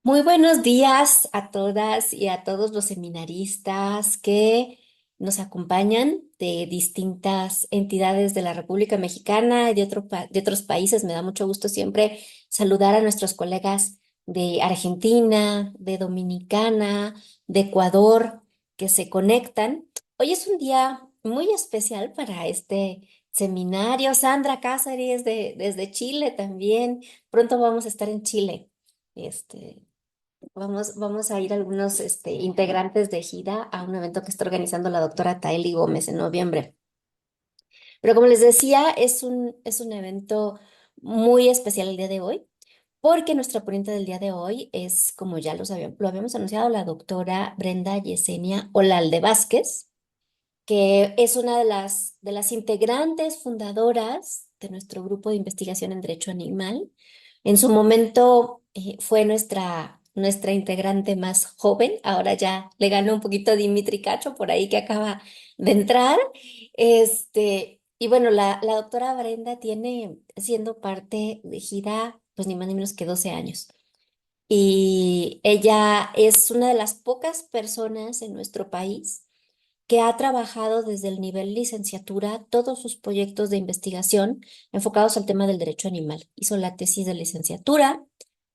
Muy buenos días a todas y a todos los seminaristas que nos acompañan de distintas entidades de la República Mexicana y de otros países. Me da mucho gusto siempre saludar a nuestros colegas de Argentina, de Dominicana, de Ecuador, que se conectan. Hoy es un día muy especial para este seminario. Sandra Cáceres desde Chile también. Pronto vamos a estar en Chile. Este, vamos a ir algunos integrantes de gira a un evento que está organizando la doctora Taeli Gómez en noviembre. Pero como les decía, es un evento muy especial el día de hoy, porque nuestra ponente del día de hoy es, como ya lo habíamos anunciado, la doctora Brenda Yesenia Olalde Vázquez, que es una de de las integrantes fundadoras de nuestro grupo de investigación en derecho animal. En su momento fue nuestra integrante más joven, ahora ya le ganó un poquito Dimitri Cacho por ahí que acaba de entrar. Y bueno, la doctora Brenda tiene siendo parte de gira, pues ni más ni menos que 12 años. Y ella es una de las pocas personas en nuestro país que ha trabajado desde el nivel licenciatura todos sus proyectos de investigación enfocados al tema del derecho animal. Hizo la tesis de licenciatura,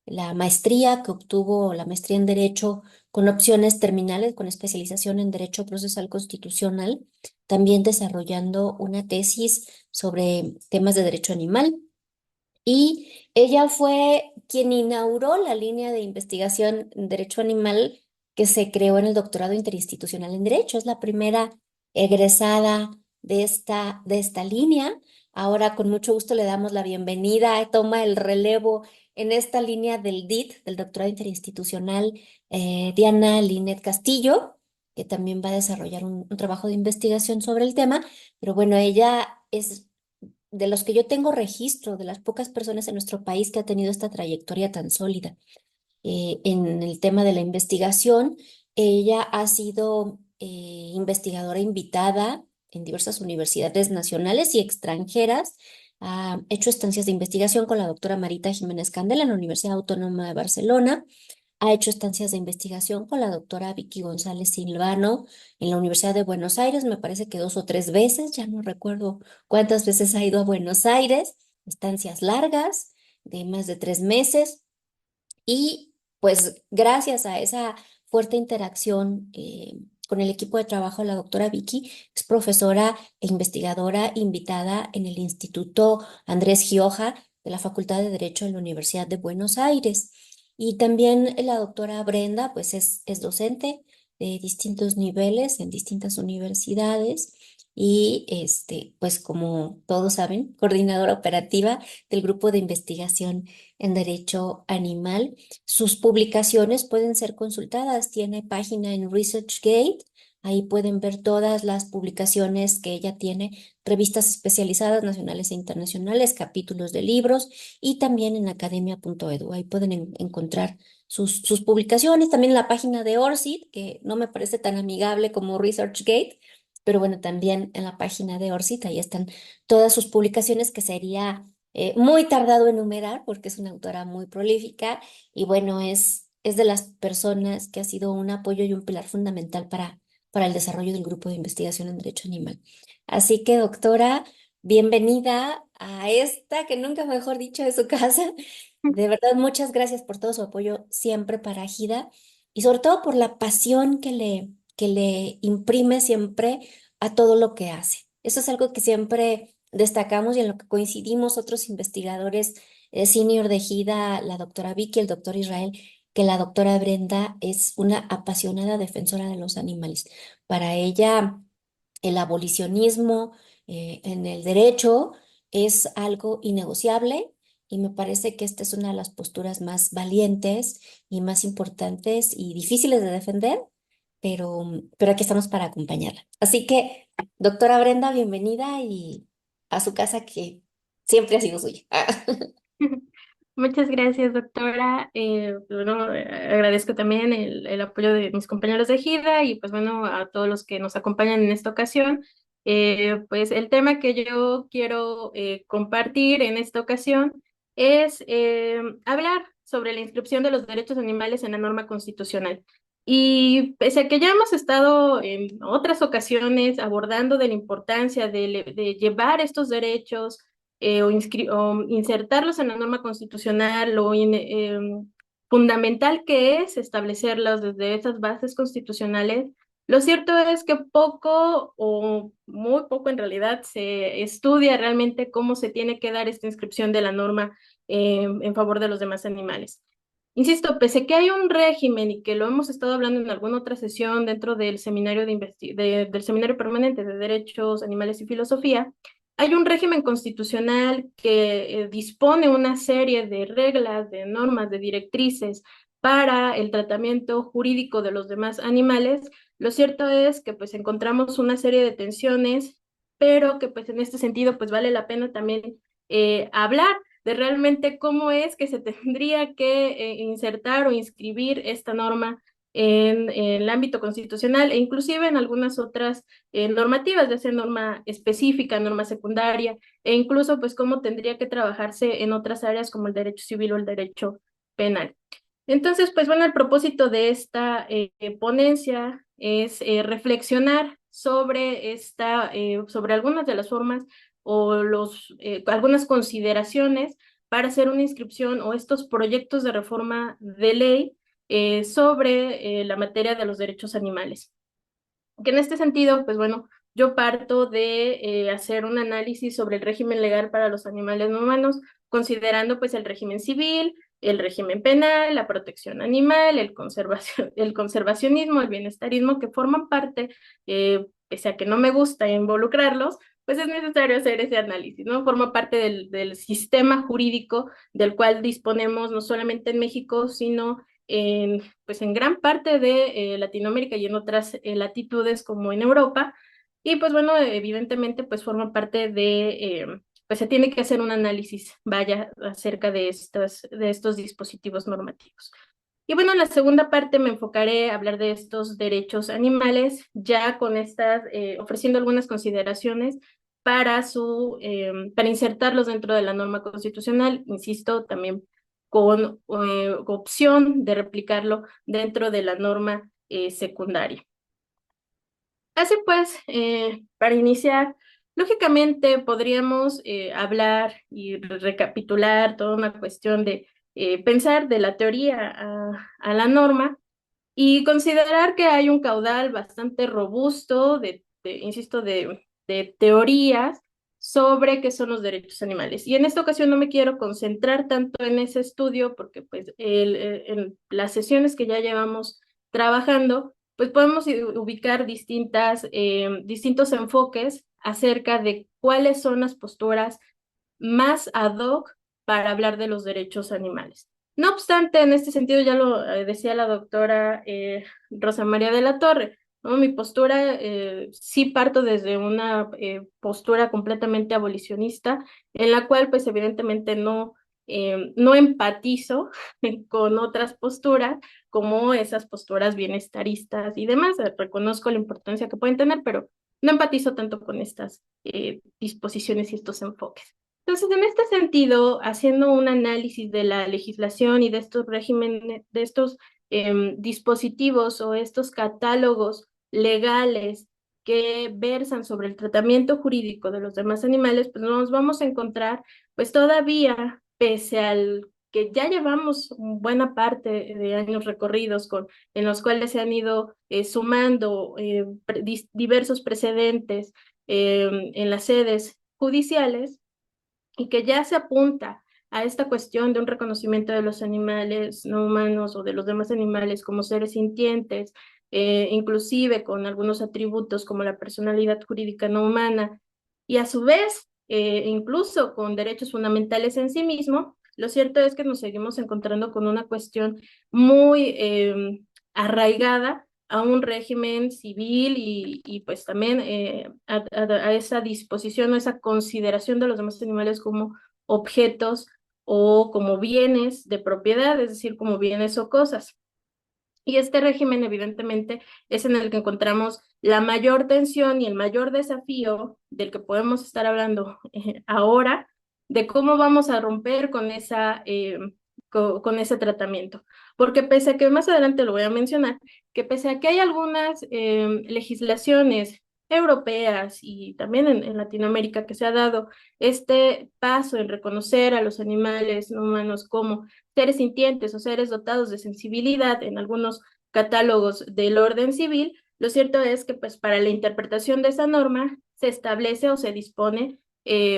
la maestría que obtuvo, la maestría en Derecho con opciones terminales, con especialización en Derecho Procesal Constitucional, también desarrollando una tesis sobre temas de derecho animal. Y ella fue quien inauguró la línea de investigación en Derecho Animal que se creó en el Doctorado Interinstitucional en Derecho. Es la primera egresada de esta línea. Ahora, con mucho gusto, le damos la bienvenida. Toma el relevo en esta línea del DIT, del Doctorado Interinstitucional, Diana Linet Castillo, que también va a desarrollar un trabajo de investigación sobre el tema. Pero bueno, ella es de los que yo tengo registro, de las pocas personas en nuestro país que ha tenido esta trayectoria tan sólida. En el tema de la investigación, ella ha sido investigadora invitada en diversas universidades nacionales y extranjeras. Ha hecho estancias de investigación con la doctora Marita Jiménez Candela en la Universidad Autónoma de Barcelona. Ha hecho estancias de investigación con la doctora Vicky González Silvano en la Universidad de Buenos Aires, me parece que 2 o 3 veces, ya no recuerdo cuántas veces ha ido a Buenos Aires, estancias largas de más de 3 meses. Y pues gracias a esa fuerte interacción con el equipo de trabajo de la doctora Vicky, es profesora e investigadora invitada en el Instituto Andrés Gioja de la Facultad de Derecho de la Universidad de Buenos Aires. Y también la doctora Brenda, pues es docente de distintos niveles en distintas universidades y pues como todos saben, coordinadora operativa del grupo de investigación en derecho animal. Sus publicaciones pueden ser consultadas. Tiene página en ResearchGate. Ahí pueden ver todas las publicaciones que ella tiene, revistas especializadas nacionales e internacionales, capítulos de libros y también en academia.edu. Ahí pueden encontrar sus publicaciones. También la página de ORCID, que no me parece tan amigable como ResearchGate, pero bueno, también en la página de ORCID, ahí están todas sus publicaciones que sería muy tardado en enumerar porque es una autora muy prolífica y bueno, es de las personas que ha sido un apoyo y un pilar fundamental para el desarrollo del grupo de investigación en derecho animal. Así que, doctora, bienvenida a esta, que nunca mejor dicho, es su casa. De verdad, muchas gracias por todo su apoyo siempre para Gida y sobre todo por la pasión que le imprime siempre a todo lo que hace. Eso es algo que siempre destacamos y en lo que coincidimos otros investigadores senior de GIDA, la doctora Vicky, el doctor Israel, que la doctora Brenda es una apasionada defensora de los animales. Para ella, el abolicionismo en el derecho es algo innegociable y me parece que esta es una de las posturas más valientes y más importantes y difíciles de defender, pero aquí estamos para acompañarla. Así que, doctora Brenda, bienvenida y a su casa que siempre ha sido suya. Muchas gracias, doctora. Bueno, agradezco también el apoyo de mis compañeros de GIDA y pues bueno, a todos los que nos acompañan en esta ocasión. Pues el tema que yo quiero compartir en esta ocasión es hablar sobre la inscripción de los derechos animales en la norma constitucional. Y pese a que ya hemos estado en otras ocasiones abordando de la importancia de llevar estos derechos o insertarlos en la norma constitucional, fundamental que es establecerlos desde esas bases constitucionales, lo cierto es que poco o muy poco en realidad se estudia realmente cómo se tiene que dar esta inscripción de la norma en favor de los demás animales. Insisto, pese que hay un régimen y que lo hemos estado hablando en alguna otra sesión dentro del seminario del seminario permanente de Derechos Animales y Filosofía, hay un régimen constitucional que dispone una serie de reglas, de normas, de directrices para el tratamiento jurídico de los demás animales. Lo cierto es que pues encontramos una serie de tensiones, pero que pues en este sentido pues vale la pena también hablar de realmente cómo es que se tendría que insertar o inscribir esta norma en el ámbito constitucional e inclusive en algunas otras normativas, ya sea norma específica, norma secundaria, e incluso pues cómo tendría que trabajarse en otras áreas como el derecho civil o el derecho penal. Entonces, pues bueno, el propósito de esta ponencia es reflexionar sobre sobre algunas de las formas o algunas consideraciones para hacer una inscripción o estos proyectos de reforma de ley sobre la materia de los derechos animales. Que en este sentido, pues bueno, yo parto de hacer un análisis sobre el régimen legal para los animales no humanos, considerando pues el régimen civil, el régimen penal, la protección animal, el conservacionismo, el bienestarismo, que forman parte, pese a que no me gusta involucrarlos, pues es necesario hacer ese análisis, ¿no? Forma parte del sistema jurídico del cual disponemos no solamente en México, sino pues en gran parte de Latinoamérica y en otras latitudes como en Europa. Y pues bueno, evidentemente pues forma parte pues se tiene que hacer un análisis, vaya, acerca de estos dispositivos normativos. Y bueno, en la segunda parte me enfocaré a hablar de estos derechos animales, ya con ofreciendo algunas consideraciones para insertarlos dentro de la norma constitucional, insisto, también con opción de replicarlo dentro de la norma secundaria. Así pues, para iniciar, lógicamente podríamos hablar y recapitular toda una cuestión de pensar de la teoría a la norma y considerar que hay un caudal bastante robusto insisto, de teorías sobre qué son los derechos animales. Y en esta ocasión no me quiero concentrar tanto en ese estudio porque pues en las sesiones que ya llevamos trabajando, pues podemos ubicar distintos enfoques acerca de cuáles son las posturas más ad hoc para hablar de los derechos animales. No obstante, en este sentido ya lo decía la doctora Rosa María de la Torre, ¿no? Mi postura, sí parto desde una postura completamente abolicionista, en la cual pues evidentemente no empatizo con otras posturas, como esas posturas bienestaristas y demás. Reconozco la importancia que pueden tener, pero no empatizo tanto con estas disposiciones y estos enfoques. Entonces, en este sentido, haciendo un análisis de la legislación y de estos regímenes, de estos dispositivos o estos catálogos legales que versan sobre el tratamiento jurídico de los demás animales, pues nos vamos a encontrar, pues todavía, pese al que ya llevamos buena parte de años recorridos en los cuales se han ido sumando diversos precedentes en las sedes judiciales, y que ya se apunta a esta cuestión de un reconocimiento de los animales no humanos o de los demás animales como seres sintientes, inclusive con algunos atributos como la personalidad jurídica no humana, y a su vez, incluso con derechos fundamentales en sí mismo, lo cierto es que nos seguimos encontrando con una cuestión muy arraigada a un régimen civil y pues también a esa disposición o esa consideración de los demás animales como objetos o como bienes de propiedad, es decir, como bienes o cosas. Y este régimen, evidentemente, es en el que encontramos la mayor tensión y el mayor desafío del que podemos estar hablando ahora, de cómo vamos a romper con con ese tratamiento. Porque pese a que más adelante lo voy a mencionar, que pese a que hay algunas legislaciones europeas y también en Latinoamérica que se ha dado este paso en reconocer a los animales no humanos como seres sintientes o seres dotados de sensibilidad en algunos catálogos del orden civil, lo cierto es que pues para la interpretación de esa norma se establece o se dispone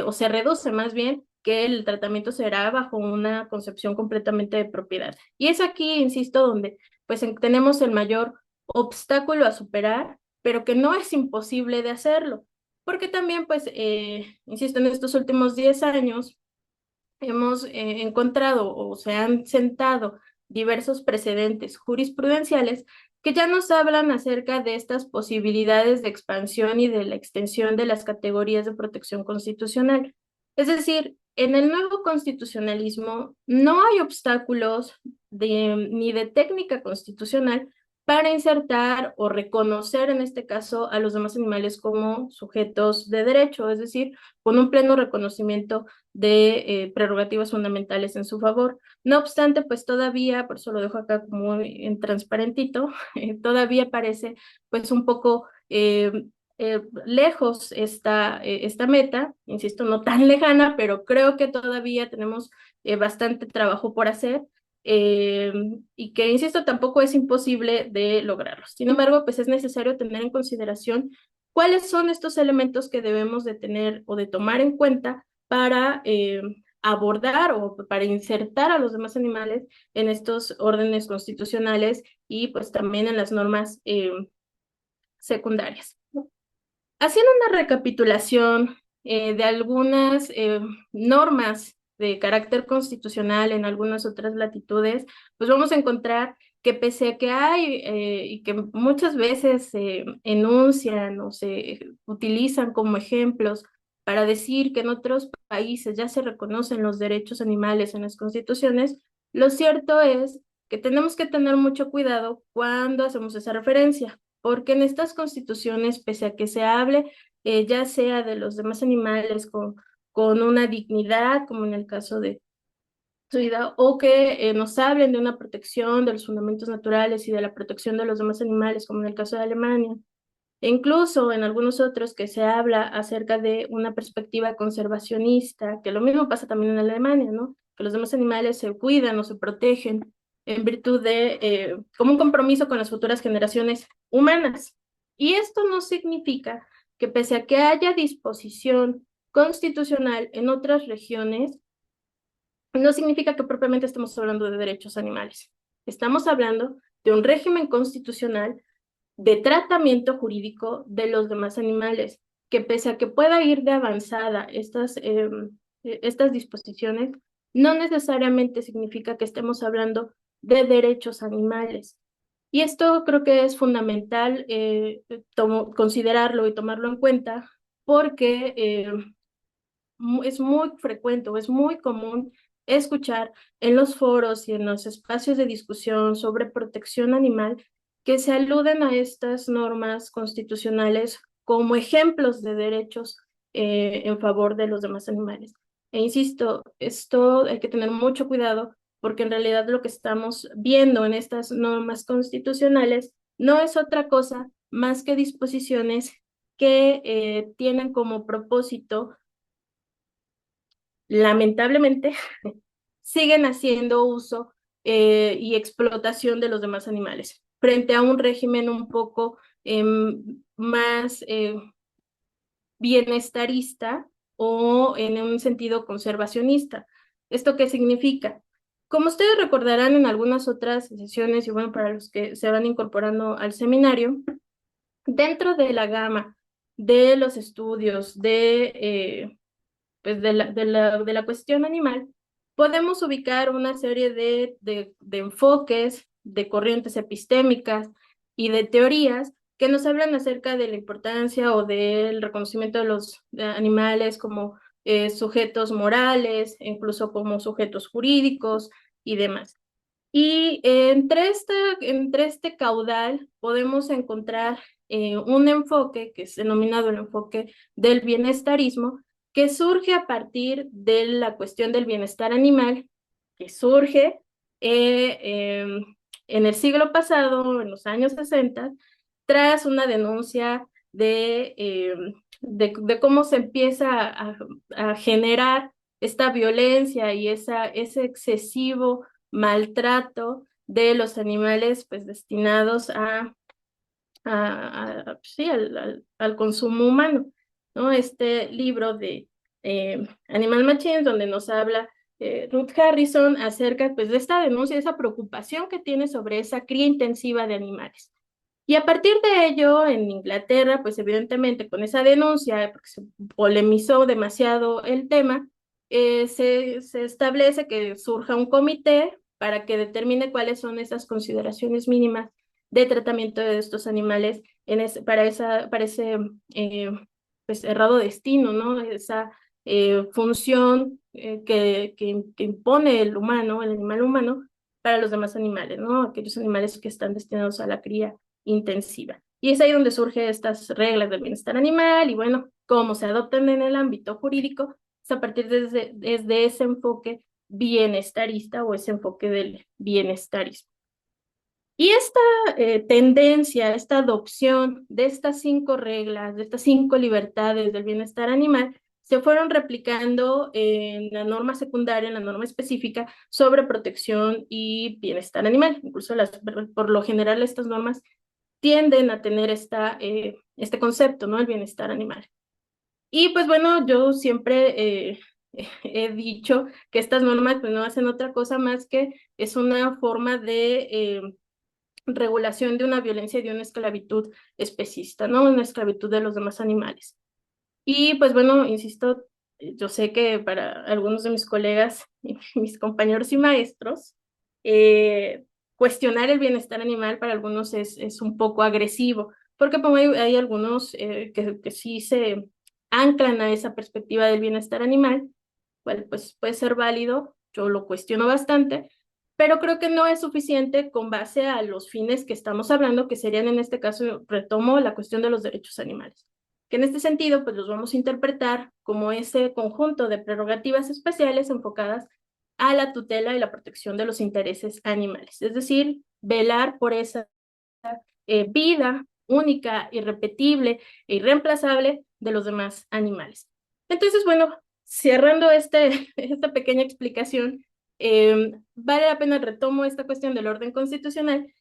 o se reduce más bien que el tratamiento será bajo una concepción completamente de propiedad. Y es aquí, insisto, donde pues tenemos el mayor obstáculo a superar, pero que no es imposible de hacerlo, porque también pues, insisto, en estos últimos 10 años hemos encontrado o se han sentado diversos precedentes jurisprudenciales que ya nos hablan acerca de estas posibilidades de expansión y de la extensión de las categorías de protección constitucional. Es decir, en el nuevo constitucionalismo no hay obstáculos ni de técnica constitucional para insertar o reconocer en este caso a los demás animales como sujetos de derecho, es decir, con un pleno reconocimiento de prerrogativas fundamentales en su favor. No obstante, pues todavía, por eso lo dejo acá como en transparentito, todavía parece pues un poco lejos esta meta, insisto, no tan lejana, pero creo que todavía tenemos bastante trabajo por hacer. eh, y que, insisto, tampoco es imposible de lograrlo. Sin embargo, pues es necesario tener en consideración cuáles son estos elementos que debemos de tener o de tomar en cuenta para abordar o para insertar a los demás animales en estos órdenes constitucionales y pues también en las normas secundarias. Haciendo una recapitulación de algunas normas de carácter constitucional en algunas otras latitudes, pues vamos a encontrar que pese a que hay y que muchas veces se enuncian o se utilizan como ejemplos para decir que en otros países ya se reconocen los derechos animales en las constituciones, lo cierto es que tenemos que tener mucho cuidado cuando hacemos esa referencia porque en estas constituciones, pese a que se hable ya sea de los demás animales con una dignidad, como en el caso de Suida, o que nos hablen de una protección de los fundamentos naturales y de la protección de los demás animales, como en el caso de Alemania, e incluso en algunos otros que se habla acerca de una perspectiva conservacionista, que lo mismo pasa también en Alemania, ¿no? Que los demás animales se cuidan o se protegen en virtud de, como un compromiso con las futuras generaciones humanas. Y esto no significa que pese a que haya disposición constitucional en otras regiones, no significa que propiamente estemos hablando de derechos animales. Estamos hablando de un régimen constitucional de tratamiento jurídico de los demás animales, que pese a que pueda ir de avanzada estas disposiciones, no necesariamente significa que estemos hablando de derechos animales. Y esto creo que es fundamental considerarlo y tomarlo en cuenta porque es muy frecuente o es muy común escuchar en los foros y en los espacios de discusión sobre protección animal que se aluden a estas normas constitucionales como ejemplos de derechos en favor de los demás animales. E insisto, esto hay que tener mucho cuidado porque en realidad lo que estamos viendo en estas normas constitucionales no es otra cosa más que disposiciones que tienen como propósito lamentablemente siguen haciendo uso y explotación de los demás animales, frente a un régimen un poco más bienestarista o en un sentido conservacionista. ¿Esto qué significa? Como ustedes recordarán en algunas otras sesiones, y bueno, para los que se van incorporando al seminario, dentro de la gama de los estudios pues de la cuestión animal, podemos ubicar una serie de enfoques, de corrientes epistémicas y de teorías que nos hablan acerca de la importancia o del reconocimiento de los animales como sujetos morales, incluso como sujetos jurídicos y demás. Y entre este caudal podemos encontrar un enfoque que es denominado el enfoque del bienestarismo, que surge a partir de la cuestión del bienestar animal, que surge en el siglo pasado, en los años 60, tras una denuncia de cómo se empieza a generar esta violencia y ese excesivo maltrato de los animales pues destinados sí, al consumo humano, ¿no? Este libro de Animal Machines, donde nos habla Ruth Harrison acerca pues de esta denuncia, de esa preocupación que tiene sobre esa cría intensiva de animales. Y a partir de ello, en Inglaterra, pues evidentemente con esa denuncia, porque se polemizó demasiado el tema, se establece que surja un comité para que determine cuáles son esas consideraciones mínimas de tratamiento de estos animales para ese pues, errado destino, ¿no? Esa función que impone el humano, el animal humano, para los demás animales, ¿no? Aquellos animales que están destinados a la cría intensiva. Y es ahí donde surgen estas reglas del bienestar animal y bueno, cómo se adoptan en el ámbito jurídico, es a partir desde ese enfoque bienestarista o ese enfoque del bienestarismo. Y esta tendencia, esta adopción de estas 5 reglas, de estas 5 libertades del bienestar animal, se fueron replicando en la norma secundaria, en la norma específica sobre protección y bienestar animal. Incluso por lo general estas normas tienden a tener este concepto, ¿no? El bienestar animal. Y pues bueno, yo siempre he dicho que estas normas pues no hacen otra cosa más que es una forma de regulación de una violencia y de una esclavitud especista, ¿no? Una esclavitud de los demás animales. Y pues bueno, insisto, yo sé que para algunos de mis colegas, mis compañeros y maestros, cuestionar el bienestar animal para algunos es un poco agresivo, porque pues, hay algunos que sí se anclan a esa perspectiva del bienestar animal, cual pues puede ser válido, yo lo cuestiono bastante, pero creo que no es suficiente con base a los fines que estamos hablando, que serían en este caso, retomo la cuestión de los derechos animales, que en este sentido pues los vamos a interpretar como ese conjunto de prerrogativas especiales enfocadas a la tutela y la protección de los intereses animales, es decir, velar por esa vida única, irrepetible e irreemplazable de los demás animales. Entonces, bueno, cerrando esta pequeña explicación, vale la pena retomo esta cuestión del orden constitucional,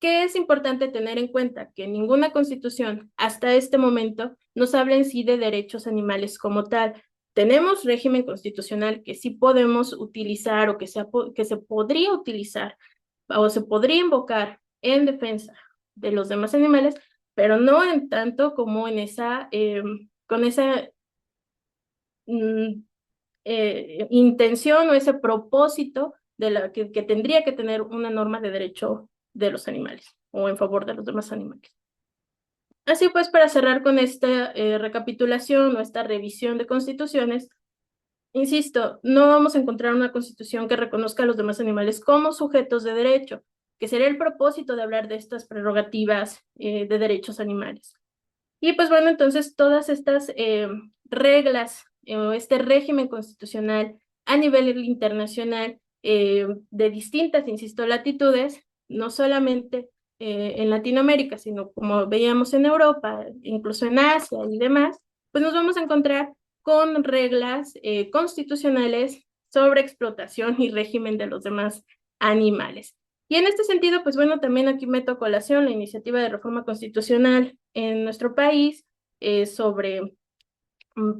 que es importante tener en cuenta que ninguna constitución hasta este momento nos habla en sí de derechos animales como tal. Tenemos régimen constitucional que sí podemos utilizar o que se podría utilizar o se podría invocar en defensa de los demás animales, pero no en tanto como con esa mm, intención o ese propósito de que tendría que tener una norma de derecho de los animales o en favor de los demás animales. Así pues, para cerrar con esta recapitulación o esta revisión de constituciones, insisto, no vamos a encontrar una constitución que reconozca a los demás animales como sujetos de derecho, que sería el propósito de hablar de estas prerrogativas de derechos animales. Y pues bueno, entonces todas estas reglas o este régimen constitucional a nivel internacional de distintas, insisto, latitudes, no solamente en Latinoamérica, sino como veíamos en Europa, incluso en Asia y demás, pues nos vamos a encontrar con reglas constitucionales sobre explotación y régimen de los demás animales. Y en este sentido, pues bueno, también aquí meto a colación la iniciativa de reforma constitucional en nuestro país sobre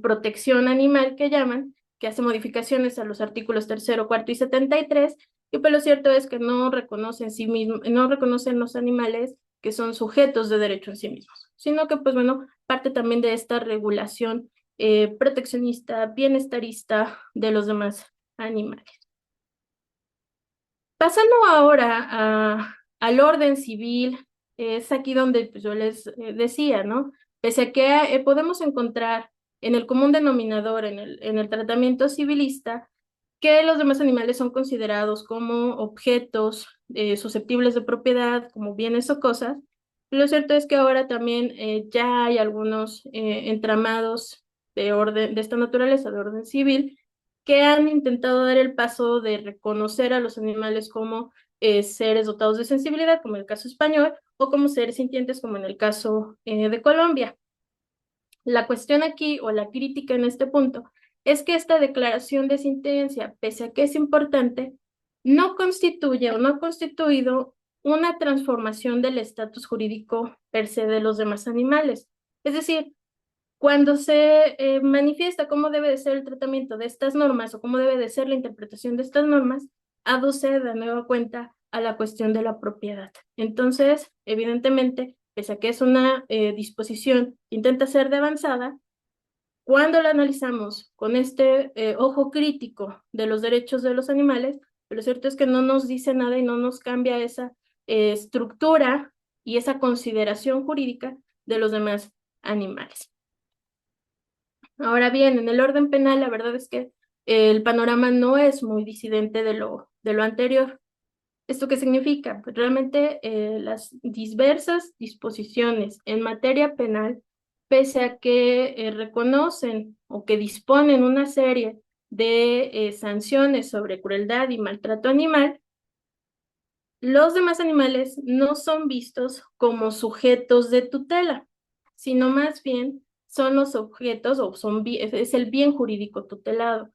protección animal que llaman, que hace modificaciones a los artículos 3º, 4º y 73, y pues lo cierto es que no reconocen sí mismo, no reconocen los animales que son sujetos de derecho en sí mismos, sino que pues bueno, parte también de esta regulación proteccionista, bienestarista de los demás animales. Pasando ahora al orden civil, es aquí donde pues, yo les decía, ¿no? Pese a que podemos encontrar en el común denominador, en el tratamiento civilista, que los demás animales son considerados como objetos susceptibles de propiedad, como bienes o cosas. Lo cierto es que ahora también ya hay algunos entramados de esta naturaleza, de orden civil, que han intentado dar el paso de reconocer a los animales como seres dotados de sensibilidad, como en el caso español, o como seres sintientes, como en el caso de Colombia. La cuestión aquí, o la crítica en este punto, es que esta declaración de sentencia, pese a que es importante, no constituye o no ha constituido una transformación del estatus jurídico per se de los demás animales. Es decir, cuando se manifiesta cómo debe de ser el tratamiento de estas normas o cómo debe de ser la interpretación de estas normas, aduce de nueva cuenta a la cuestión de la propiedad. Entonces, evidentemente, pese a que es una disposición que intenta ser de avanzada, cuando la analizamos con este ojo crítico de los derechos de los animales, lo cierto es que no nos dice nada y no nos cambia esa estructura y esa consideración jurídica de los demás animales. Ahora bien, en el orden penal, la verdad es que el panorama no es muy disidente de lo anterior. ¿Esto qué significa? Pues realmente las diversas disposiciones en materia penal, pese a que reconocen o que disponen una serie de sanciones sobre crueldad y maltrato animal, los demás animales no son vistos como sujetos de tutela, sino más bien son los objetos o es el bien jurídico tutelado,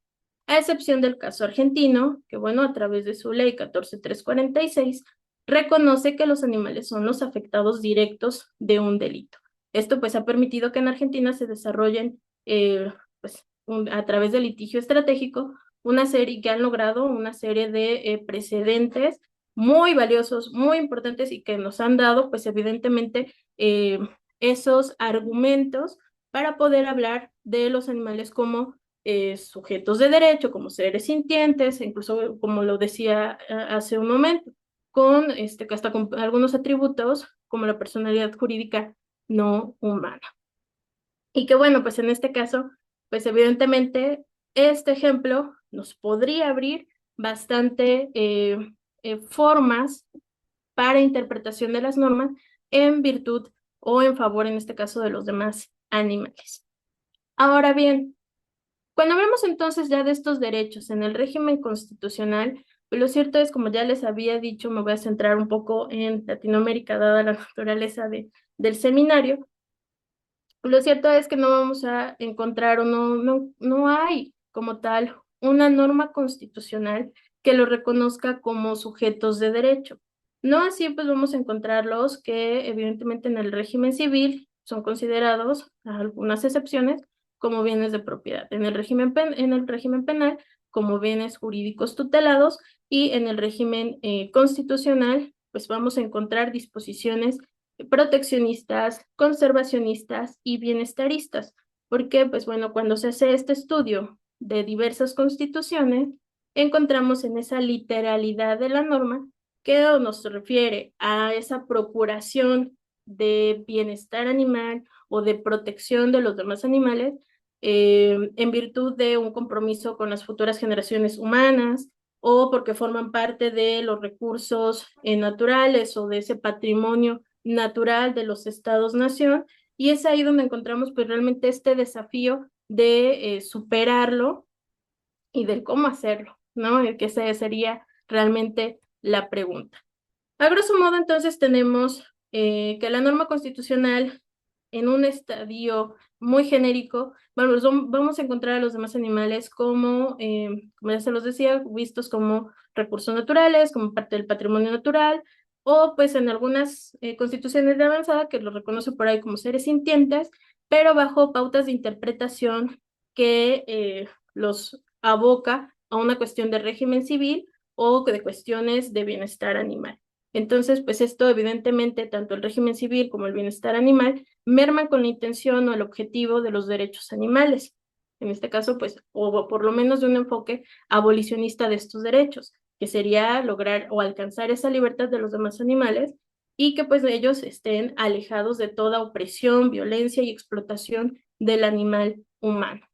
a excepción del caso argentino, que bueno, a través de su ley 14346, reconoce que los animales son los afectados directos de un delito. Esto pues ha permitido que en Argentina se desarrollen a través del litigio estratégico una serie que han logrado una serie de precedentes muy valiosos, muy importantes y que nos han dado, pues evidentemente, esos argumentos para poder hablar de los animales como sujetos de derecho, como seres sintientes, incluso como lo decía hace un momento, con hasta con algunos atributos como la personalidad jurídica no humana. Y que bueno, pues en este caso, pues evidentemente este ejemplo nos podría abrir bastante formas para interpretación de las normas en virtud o en favor, en este caso, de los demás animales. Ahora bien, cuando hablamos entonces ya de estos derechos en el régimen constitucional, pues lo cierto es, como ya les había dicho, me voy a centrar un poco en Latinoamérica, dada la naturaleza del seminario. Lo cierto es que no vamos a encontrar o no hay como tal una norma constitucional que lo reconozca como sujetos de derecho. No así, pues vamos a encontrarlos que evidentemente en el régimen civil son considerados, a algunas excepciones, como bienes de propiedad. En el régimen penal como bienes jurídicos tutelados y en el régimen constitucional, pues vamos a encontrar disposiciones proteccionistas, conservacionistas y bienestaristas. Porque, pues bueno, cuando se hace este estudio de diversas constituciones, encontramos en esa literalidad de la norma que nos refiere a esa procuración de bienestar animal o de protección de los demás animales en virtud de un compromiso con las futuras generaciones humanas o porque forman parte de los recursos naturales o de ese patrimonio natural de los estados-nación, y es ahí donde encontramos pues realmente este desafío de superarlo y del cómo hacerlo, ¿no? Que esa sería realmente la pregunta. A grosso modo, entonces, tenemos que la norma constitucional, en un estadio muy genérico, vamos a encontrar a los demás animales como ya se los decía, vistos como recursos naturales, como parte del patrimonio natural, o pues en algunas constituciones de avanzada que los reconoce por ahí como seres sintientes, pero bajo pautas de interpretación que los aboca a una cuestión de régimen civil o de cuestiones de bienestar animal. Entonces, pues esto evidentemente, tanto el régimen civil como el bienestar animal, merman con la intención o el objetivo de los derechos animales. En este caso, pues, o por lo menos de un enfoque abolicionista de estos derechos, que sería lograr o alcanzar esa libertad de los demás animales y que pues ellos estén alejados de toda opresión, violencia y explotación del animal humano.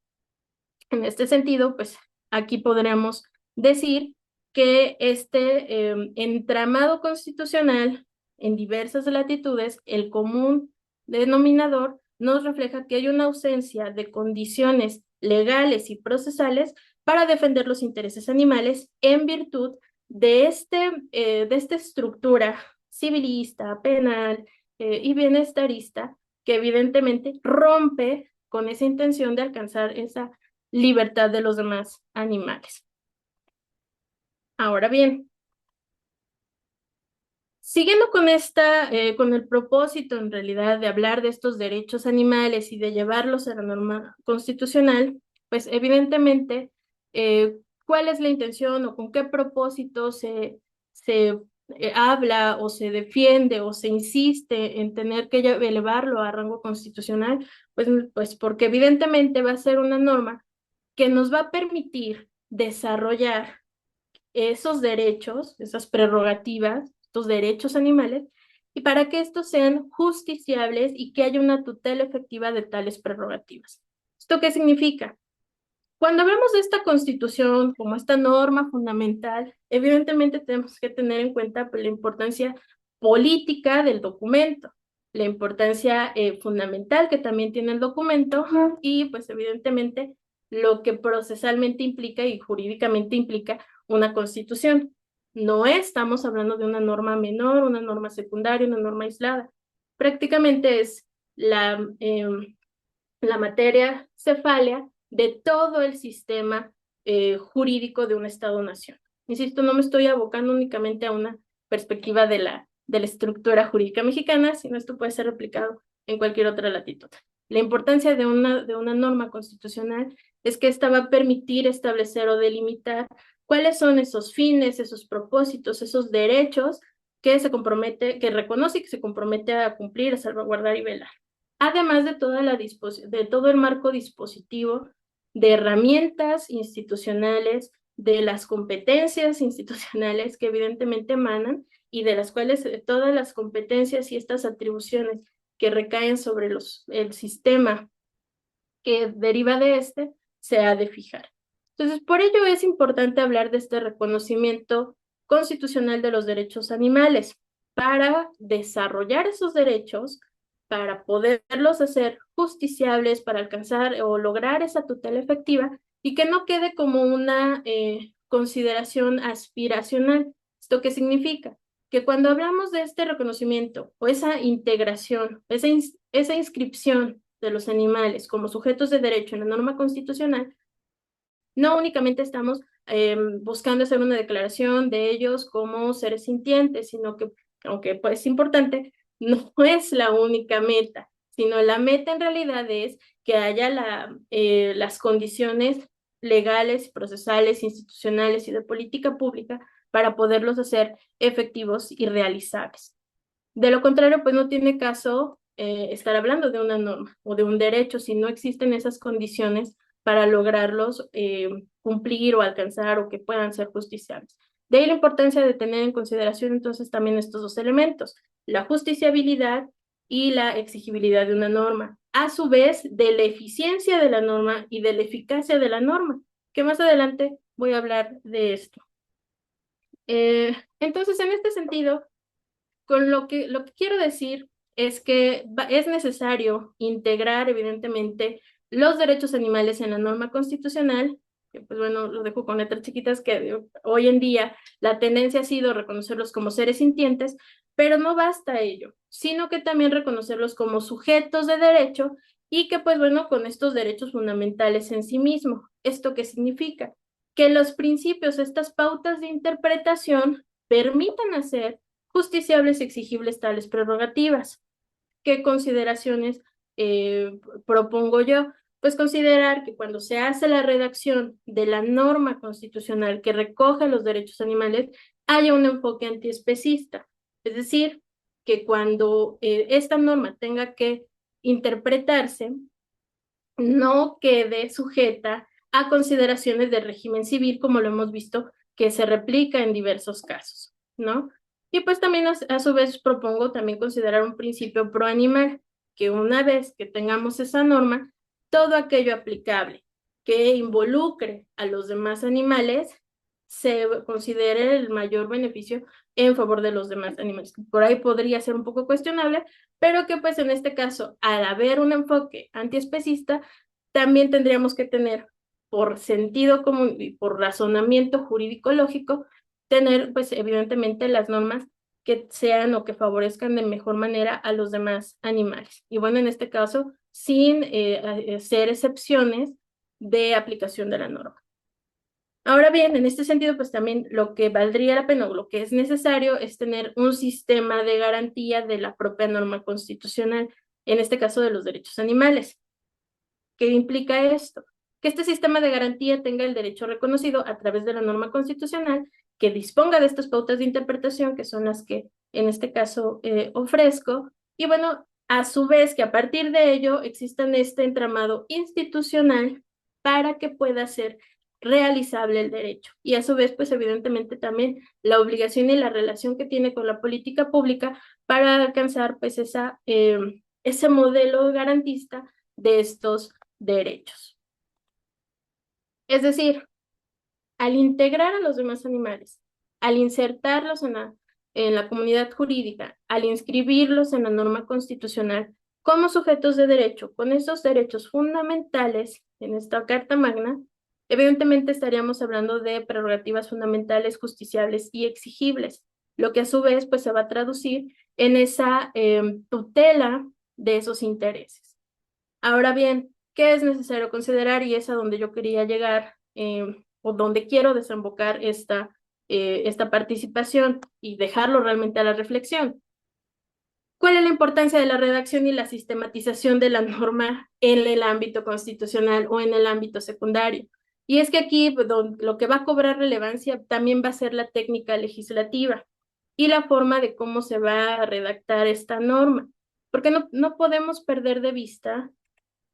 En este sentido, pues aquí podríamos decir que este entramado constitucional en diversas latitudes, el común denominador nos refleja que hay una ausencia de condiciones legales y procesales para defender los intereses animales en virtud de esta estructura civilista, penal y bienestarista que evidentemente rompe con esa intención de alcanzar esa libertad de los demás animales. Ahora bien, siguiendo con el propósito en realidad de hablar de estos derechos animales y de llevarlos a la norma constitucional, pues evidentemente, ¿cuál es la intención o con qué propósito se habla o se defiende o se insiste en tener que elevarlo a rango constitucional? Pues porque evidentemente va a ser una norma que nos va a permitir desarrollar esos derechos, esas prerrogativas, estos derechos animales, y para que estos sean justiciables y que haya una tutela efectiva de tales prerrogativas. ¿Esto qué significa? Cuando hablamos de esta constitución como esta norma fundamental, evidentemente tenemos que tener en cuenta pues, la importancia política del documento, la importancia fundamental que también tiene el documento y pues evidentemente lo que procesalmente implica y jurídicamente implica una constitución. No estamos hablando de una norma menor, una norma secundaria, una norma aislada. Prácticamente es la materia cefálea de todo el sistema jurídico de un Estado-nación. Insisto, no me estoy abocando únicamente a una perspectiva de la estructura jurídica mexicana, sino esto puede ser replicado en cualquier otra latitud. La importancia de una norma constitucional es que esta va a permitir establecer o delimitar cuáles son esos fines, esos propósitos, esos derechos que se compromete, que reconoce y que se compromete a cumplir, a salvaguardar y velar. Además de de todo el marco dispositivo de herramientas institucionales, de las competencias institucionales que evidentemente emanan y de las cuales todas las competencias y estas atribuciones que recaen sobre el sistema que deriva de este se ha de fijar. Entonces, por ello es importante hablar de este reconocimiento constitucional de los derechos animales para desarrollar esos derechos, para poderlos hacer justiciables, para alcanzar o lograr esa tutela efectiva y que no quede como una consideración aspiracional. ¿Esto qué significa? Que cuando hablamos de este reconocimiento o esa integración, esa inscripción de los animales como sujetos de derecho en la norma constitucional, no únicamente estamos buscando hacer una declaración de ellos como seres sintientes, sino que, aunque pues, es importante, no es la única meta, sino la meta en realidad es que haya las condiciones legales, procesales, institucionales y de política pública para poderlos hacer efectivos y realizables. De lo contrario, pues no tiene caso estar hablando de una norma o de un derecho si no existen esas condiciones para lograrlos cumplir o alcanzar o que puedan ser justiciables. De ahí la importancia de tener en consideración entonces también estos dos elementos, la justiciabilidad y la exigibilidad de una norma, a su vez de la eficiencia de la norma y de la eficacia de la norma, que más adelante voy a hablar de esto. Entonces, en este sentido, lo que quiero decir es que es necesario integrar, evidentemente, los derechos animales en la norma constitucional, que pues bueno, lo dejo con letras chiquitas, que hoy en día la tendencia ha sido reconocerlos como seres sintientes, pero no basta ello, sino que también reconocerlos como sujetos de derecho y que pues bueno, con estos derechos fundamentales en sí mismo. ¿Esto qué significa? Que los principios, estas pautas de interpretación permitan hacer justiciables y exigibles tales prerrogativas. ¿Qué consideraciones propongo yo? Pues considerar que cuando se hace la redacción de la norma constitucional que recoge los derechos animales, haya un enfoque antiespecista. Es decir, que cuando esta norma tenga que interpretarse, no quede sujeta a consideraciones del régimen civil, como lo hemos visto que se replica en diversos casos, ¿no? Y pues también a su vez propongo también considerar un principio pro animal, que una vez que tengamos esa norma, todo aquello aplicable que involucre a los demás animales se considere el mayor beneficio en favor de los demás animales. Por ahí podría ser un poco cuestionable, pero que pues en este caso, al haber un enfoque antiespecista, también tendríamos que tener, por sentido común y por razonamiento jurídico lógico, tener pues evidentemente las normas que sean o que favorezcan de mejor manera a los demás animales. Y bueno, en este caso, sin hacer excepciones de aplicación de la norma. Ahora bien, en este sentido, pues también lo que valdría la pena o lo que es necesario es tener un sistema de garantía de la propia norma constitucional, en este caso de los derechos animales. ¿Qué implica esto? Que este sistema de garantía tenga el derecho reconocido a través de la norma constitucional, que disponga de estas pautas de interpretación, que son las que en este caso ofrezco, y bueno, a su vez que a partir de ello existan este entramado institucional para que pueda ser realizable el derecho. Y a su vez, pues evidentemente también la obligación y la relación que tiene con la política pública para alcanzar pues ese modelo garantista de estos derechos. Es decir, al integrar a los demás animales, al insertarlos en la comunidad jurídica, al inscribirlos en la norma constitucional como sujetos de derecho, con esos derechos fundamentales en esta Carta Magna, evidentemente estaríamos hablando de prerrogativas fundamentales, justiciables y exigibles, lo que a su vez pues se va a traducir en esa tutela de esos intereses. Ahora bien, ¿qué es necesario considerar? Y es a donde yo quería llegar, o donde quiero desembocar esta participación y dejarlo realmente a la reflexión. ¿Cuál es la importancia de la redacción y la sistematización de la norma en el ámbito constitucional o en el ámbito secundario? Y es que aquí pues, lo que va a cobrar relevancia también va a ser la técnica legislativa y la forma de cómo se va a redactar esta norma, porque no podemos perder de vista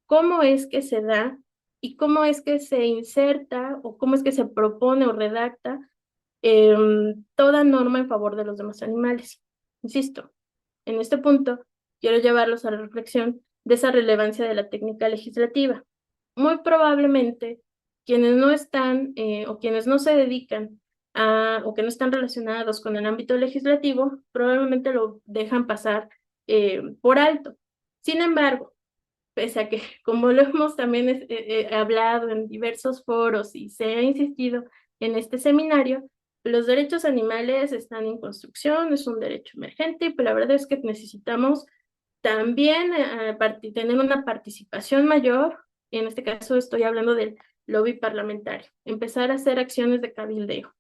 cómo es que se da y cómo es que se inserta o cómo es que se propone o redacta toda norma en favor de los demás animales. Insisto, en este punto quiero llevarlos a la reflexión de esa relevancia de la técnica legislativa. Muy probablemente quienes no están o quienes no se dedican o que no están relacionados con el ámbito legislativo, probablemente lo dejan pasar por alto. Sin embargo, pese a que, como lo hemos también hablado en diversos foros y se ha insistido en este seminario, los derechos animales están en construcción, es un derecho emergente, y pues la verdad es que necesitamos también tener una participación mayor, en este caso estoy hablando del lobby parlamentario, empezar a hacer acciones de cabildeo.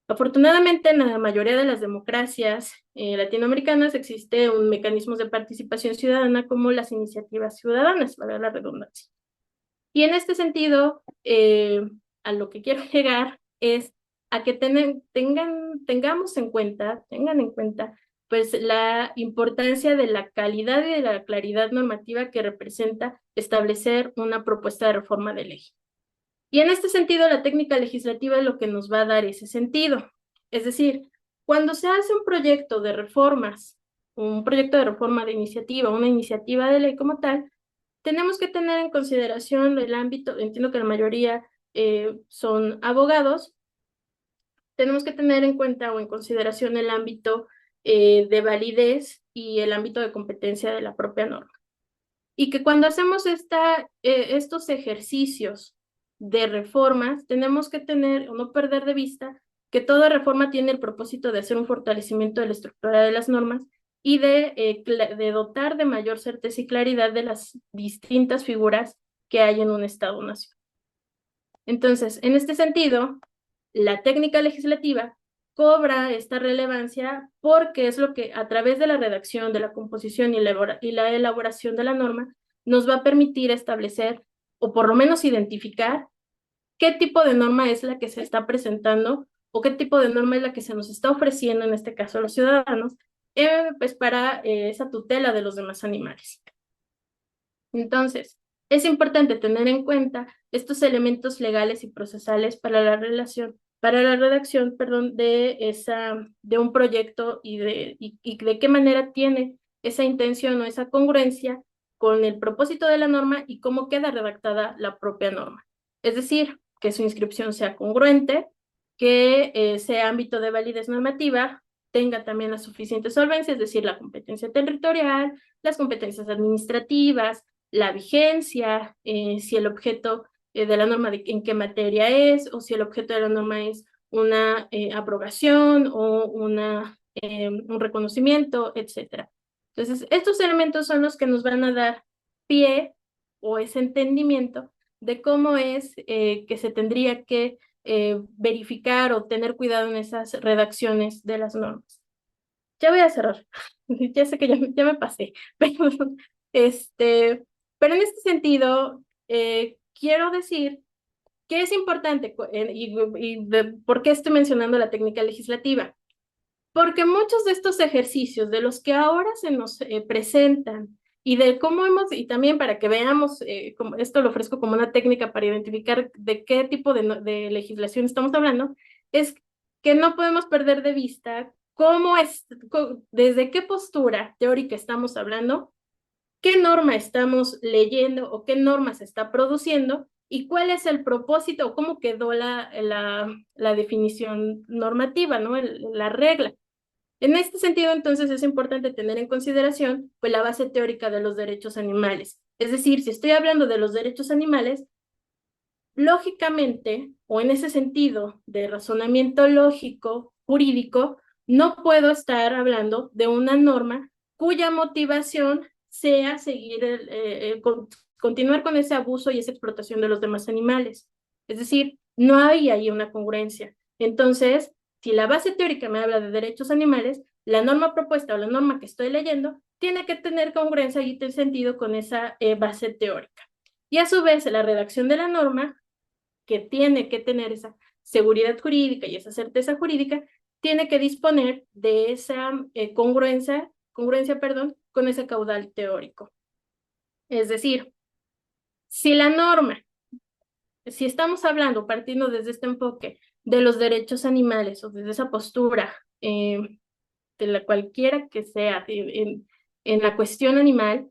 Afortunadamente, en la mayoría de las democracias latinoamericanas existe un mecanismo de participación ciudadana como las iniciativas ciudadanas, para la redundancia. Y en este sentido, a lo que quiero llegar es a que tengan en cuenta, pues la importancia de la calidad y de la claridad normativa que representa establecer una propuesta de reforma de ley. Y en este sentido, la técnica legislativa es lo que nos va a dar ese sentido. Es decir, cuando se hace un proyecto de reformas, un proyecto de reforma de iniciativa, una iniciativa de ley como tal, tenemos que tener en consideración el ámbito, entiendo que la mayoría son abogados, tenemos que tener en cuenta o en consideración el ámbito de validez y el ámbito de competencia de la propia norma. Y que cuando hacemos estos ejercicios de reformas, tenemos que tener o no perder de vista que toda reforma tiene el propósito de hacer un fortalecimiento de la estructura de las normas y de dotar de mayor certeza y claridad de las distintas figuras que hay en un Estado-nación. Entonces, en este sentido, la técnica legislativa cobra esta relevancia porque es lo que a través de la redacción, de la composición y la elaboración de la norma nos va a permitir establecer o por lo menos identificar qué tipo de norma es la que se está presentando o qué tipo de norma es la que se nos está ofreciendo, en este caso a los ciudadanos, pues para esa tutela de los demás animales. Entonces, es importante tener en cuenta estos elementos legales y procesales para la redacción, perdón, de un proyecto y de qué manera tiene esa intención o esa congruencia con el propósito de la norma y cómo queda redactada la propia norma. Es decir, que su inscripción sea congruente, que ese ámbito de validez normativa tenga también la suficiente solvencia, es decir, la competencia territorial, las competencias administrativas, la vigencia, si el objeto de la norma en qué materia es, o si el objeto de la norma es una abrogación o un reconocimiento, etcétera. Entonces, estos elementos son los que nos van a dar pie o ese entendimiento de cómo es que se tendría que verificar o tener cuidado en esas redacciones de las normas. Ya voy a cerrar. Ya sé que ya me pasé, pero en este sentido, quiero decir que es importante por qué estoy mencionando la técnica legislativa. Porque muchos de estos ejercicios de los que ahora se nos presentan y de cómo y también para que veamos, esto lo ofrezco como una técnica para identificar de qué tipo de legislación estamos hablando, es que no podemos perder de vista desde qué postura teórica estamos hablando, qué norma estamos leyendo o qué norma se está produciendo y cuál es el propósito o cómo quedó la definición normativa, ¿no? La regla. En este sentido, entonces, es importante tener en consideración pues, la base teórica de los derechos animales. Es decir, si estoy hablando de los derechos animales, lógicamente, o en ese sentido de razonamiento lógico, jurídico, no puedo estar hablando de una norma cuya motivación sea seguir continuar con ese abuso y esa explotación de los demás animales. Es decir, no hay ahí una congruencia. Entonces, si la base teórica me habla de derechos animales, la norma propuesta o la norma que estoy leyendo tiene que tener congruencia y sentido con esa base teórica. Y a su vez, la redacción de la norma que tiene que tener esa seguridad jurídica y esa certeza jurídica, tiene que disponer de esa congruencia, perdón, con ese caudal teórico. Es decir, si la norma, si estamos hablando, partiendo desde este enfoque de los derechos animales o desde esa postura, de la cualquiera que sea, en la cuestión animal,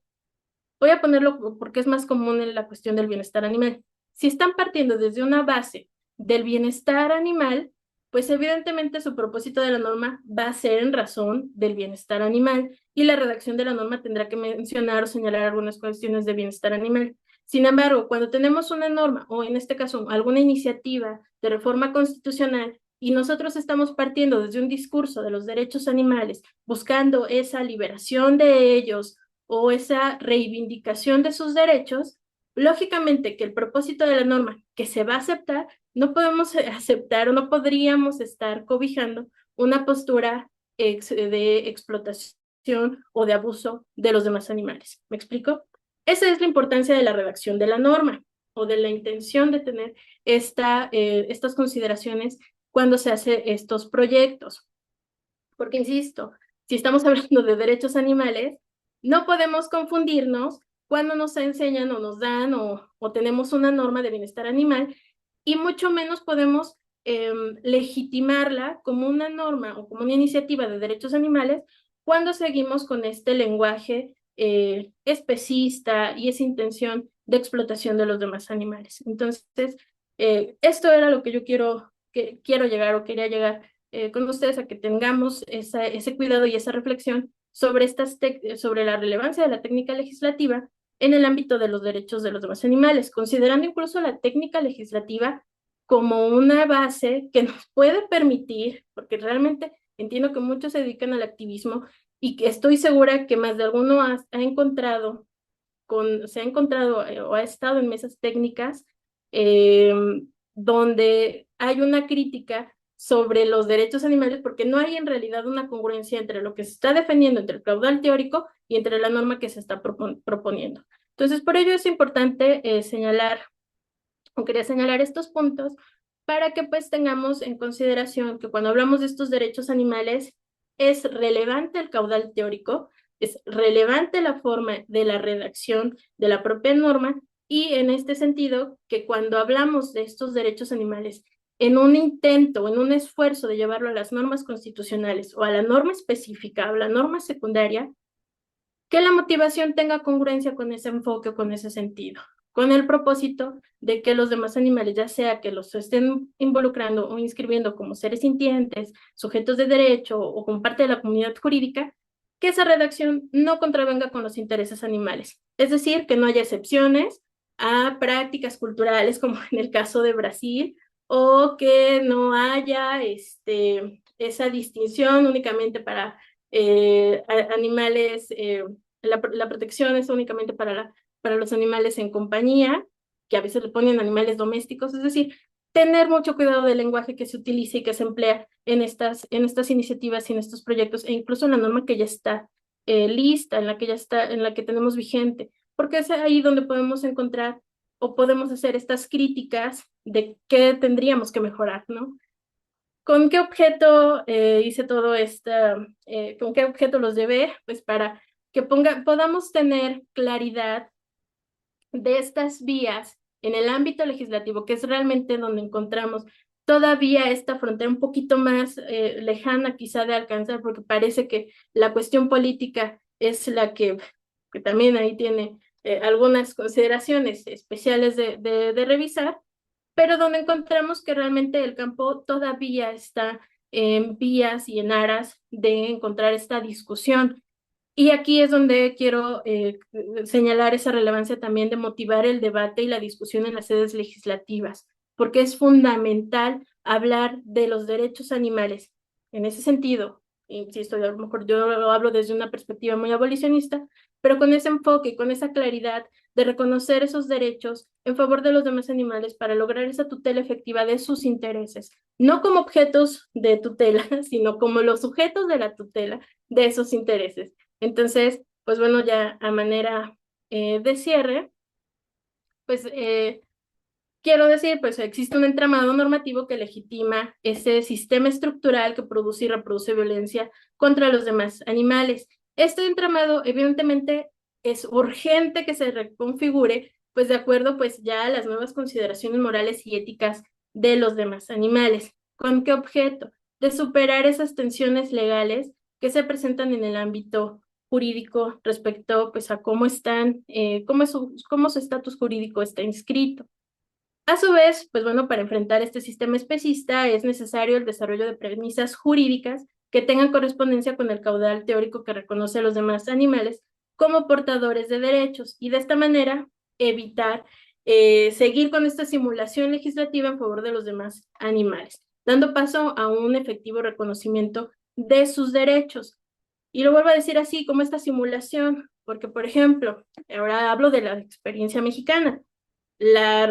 voy a ponerlo porque es más común en la cuestión del bienestar animal. Si están partiendo desde una base del bienestar animal, pues evidentemente su propósito de la norma va a ser en razón del bienestar animal y la redacción de la norma tendrá que mencionar o señalar algunas cuestiones de bienestar animal. Sin embargo, cuando tenemos una norma o en este caso alguna iniciativa de reforma constitucional y nosotros estamos partiendo desde un discurso de los derechos animales, buscando esa liberación de ellos, o esa reivindicación de sus derechos, lógicamente que el propósito de la norma que se va a aceptar, no podemos aceptar o no podríamos estar cobijando una postura de explotación o de abuso de los demás animales. ¿Me explico? Esa es la importancia de la redacción de la norma o de la intención de tener estas consideraciones cuando se hacen estos proyectos. Porque, insisto, si estamos hablando de derechos animales, no podemos confundirnos cuando nos enseñan o nos dan o tenemos una norma de bienestar animal y mucho menos podemos legitimarla como una norma o como una iniciativa de derechos animales cuando seguimos con este lenguaje especista y esa intención de explotación de los demás animales. Entonces, esto era lo que yo quiero llegar o quería llegar con ustedes a que tengamos ese cuidado y esa reflexión sobre la relevancia de la técnica legislativa en el ámbito de los derechos de los demás animales, considerando incluso la técnica legislativa como una base que nos puede permitir, porque realmente entiendo que muchos se dedican al activismo y que estoy segura que más de alguno se ha encontrado o ha estado en mesas técnicas eh, donde hay una crítica sobre los derechos animales porque no hay en realidad una congruencia entre lo que se está defendiendo, entre el caudal teórico y entre la norma que se está proponiendo. Entonces, por ello es importante quería señalar estos puntos para que pues tengamos en consideración que cuando hablamos de estos derechos animales es relevante el caudal teórico, es relevante la forma de la redacción de la propia norma y en este sentido que cuando hablamos de estos derechos animales en un intento o en un esfuerzo de llevarlo a las normas constitucionales o a la norma específica o la norma secundaria, que la motivación tenga congruencia con ese enfoque o con ese sentido. con el propósito de que los demás animales, ya sea que los estén involucrando o inscribiendo como seres sintientes, sujetos de derecho o como parte de la comunidad jurídica, que esa redacción no contravenga con los intereses animales. Es decir, que no haya excepciones a prácticas culturales como en el caso de Brasil, o que no haya esa distinción únicamente para animales, la protección es únicamente para los animales en compañía, que a veces le ponen animales domésticos, es decir, tener mucho cuidado del lenguaje que se utiliza y que se emplea en estas iniciativas y en estos proyectos, e incluso en la norma que ya está lista, en la que ya está, en la que tenemos vigente, porque es ahí donde podemos encontrar o podemos hacer estas críticas de qué tendríamos que mejorar, ¿no? ¿Con qué objeto hice todo esto? ¿Con qué objeto los llevé? Pues para que podamos tener claridad de estas vías en el ámbito legislativo, que es realmente donde encontramos todavía esta frontera un poquito más lejana quizá de alcanzar, porque parece que la cuestión política es la que también ahí tiene algunas consideraciones especiales de revisar, pero donde encontramos que realmente el campo todavía está en vías y en aras de encontrar esta discusión. Y aquí es donde quiero señalar esa relevancia también de motivar el debate y la discusión en las sedes legislativas, porque es fundamental hablar de los derechos animales. En ese sentido, insisto, a lo mejor yo lo hablo desde una perspectiva muy abolicionista, pero con ese enfoque y con esa claridad de reconocer esos derechos en favor de los demás animales para lograr esa tutela efectiva de sus intereses, no como objetos de tutela, sino como los sujetos de la tutela de esos intereses. Entonces, pues bueno, ya a manera de cierre, pues quiero decir, pues existe un entramado normativo que legitima ese sistema estructural que produce y reproduce violencia contra los demás animales. Este entramado, evidentemente, es urgente que se reconfigure, pues de acuerdo, pues ya a las nuevas consideraciones morales y éticas de los demás animales. ¿Con qué objeto? De superar esas tensiones legales que se presentan en el ámbito jurídico respecto, pues, a cómo están, cómo su estatus jurídico está inscrito. A su vez, pues bueno, para enfrentar este sistema especista es necesario el desarrollo de premisas jurídicas que tengan correspondencia con el caudal teórico que reconoce a los demás animales como portadores de derechos y de esta manera evitar seguir con esta simulación legislativa en favor de los demás animales, dando paso a un efectivo reconocimiento de sus derechos. Y lo vuelvo a decir así, como esta simulación, porque por ejemplo, ahora hablo de la experiencia mexicana. La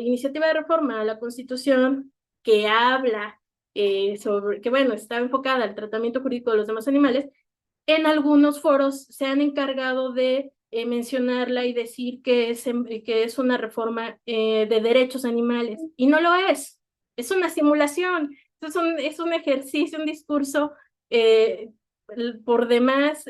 iniciativa de reforma a la Constitución que habla sobre, que bueno, está enfocada al tratamiento jurídico de los demás animales, en algunos foros se han encargado de mencionarla y decir que es una reforma de derechos animales, y no lo es una simulación, es un ejercicio, un discurso eh, por demás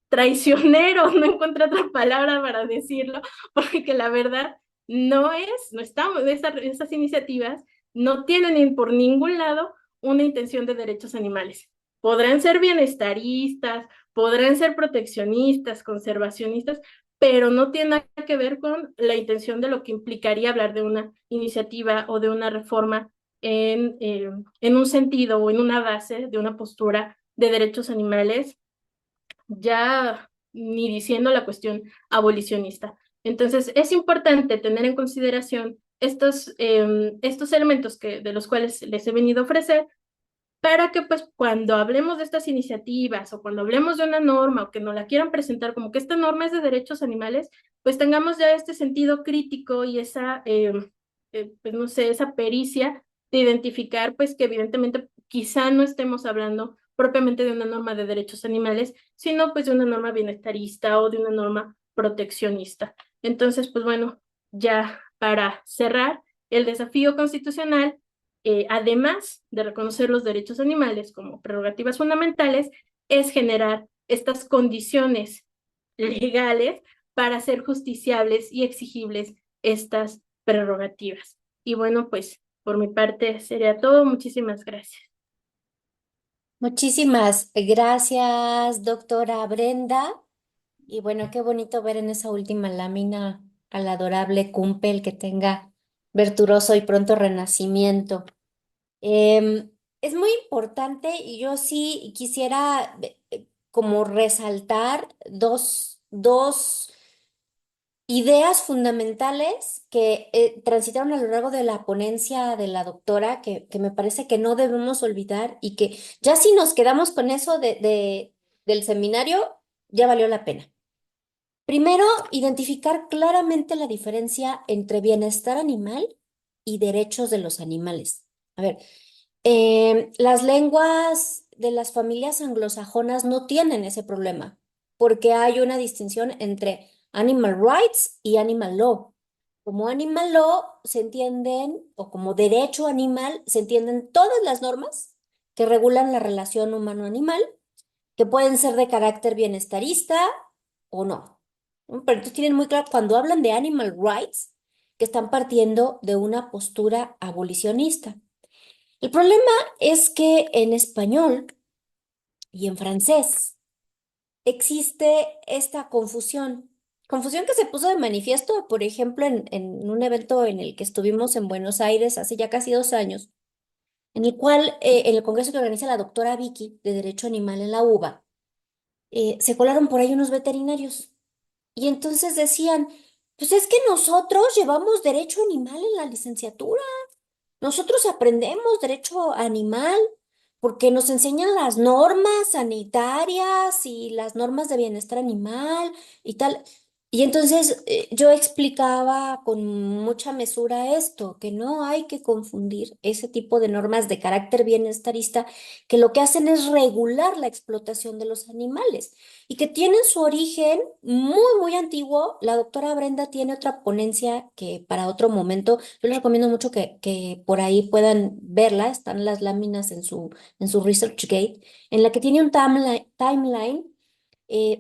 traicionero, no encuentro otra palabra para decirlo, porque la verdad no estamos, esas iniciativas no tienen por ningún lado una intención de derechos animales. Podrán ser bienestaristas, podrán ser proteccionistas, conservacionistas, pero no tiene nada que ver con la intención de lo que implicaría hablar de una iniciativa o de una reforma en un sentido o en una base de una postura de derechos animales, ya ni diciendo la cuestión abolicionista. Entonces, es importante tener en consideración estos elementos de los cuales les he venido a ofrecer para que pues cuando hablemos de estas iniciativas o cuando hablemos de una norma o que nos la quieran presentar como que esta norma es de derechos animales, pues tengamos ya este sentido crítico y esa, pues no sé, esa pericia de identificar pues que evidentemente quizá no estemos hablando propiamente de una norma de derechos animales, sino pues de una norma bienestarista o de una norma proteccionista. Entonces, pues bueno, ya para cerrar, el desafío constitucional además de reconocer los derechos animales como prerrogativas fundamentales, es generar estas condiciones legales para hacer justiciables y exigibles estas prerrogativas. Y bueno, pues por mi parte sería todo. Muchísimas gracias. Muchísimas gracias, doctora Brenda. Y bueno, qué bonito ver en esa última lámina al adorable Cumpel, que tenga virtuoso y pronto renacimiento. Em, es muy importante y yo sí quisiera como resaltar dos ideas fundamentales que transitaron a lo largo de la ponencia de la doctora, que me parece que no debemos olvidar y que ya si nos quedamos con eso del seminario, ya valió la pena. Primero, identificar claramente la diferencia entre bienestar animal y derechos de los animales. A ver, las lenguas de las familias anglosajonas no tienen ese problema, porque hay una distinción entre animal rights y animal law. Como animal law se entienden, o como derecho animal, se entienden todas las normas que regulan la relación humano-animal, que pueden ser de carácter bienestarista o no. ¿No? Pero entonces tienen muy claro cuando hablan de animal rights que están partiendo de una postura abolicionista. El problema es que en español y en francés existe esta confusión. Confusión que se puso de manifiesto, por ejemplo, en un evento en el que estuvimos en Buenos Aires hace ya casi 2 años, en el cual, en el congreso que organiza la doctora Vicky de Derecho Animal en la UBA, se colaron por ahí unos veterinarios. Y entonces decían, pues es que nosotros llevamos derecho animal en la licenciatura. Nosotros aprendemos derecho animal porque nos enseñan las normas sanitarias y las normas de bienestar animal y tal. Y entonces yo explicaba con mucha mesura esto, que no hay que confundir ese tipo de normas de carácter bienestarista que lo que hacen es regular la explotación de los animales y que tienen su origen muy, muy antiguo. La doctora Brenda tiene otra ponencia que para otro momento yo les recomiendo mucho que por ahí puedan verla, están las láminas en su ResearchGate, en la que tiene un timeline.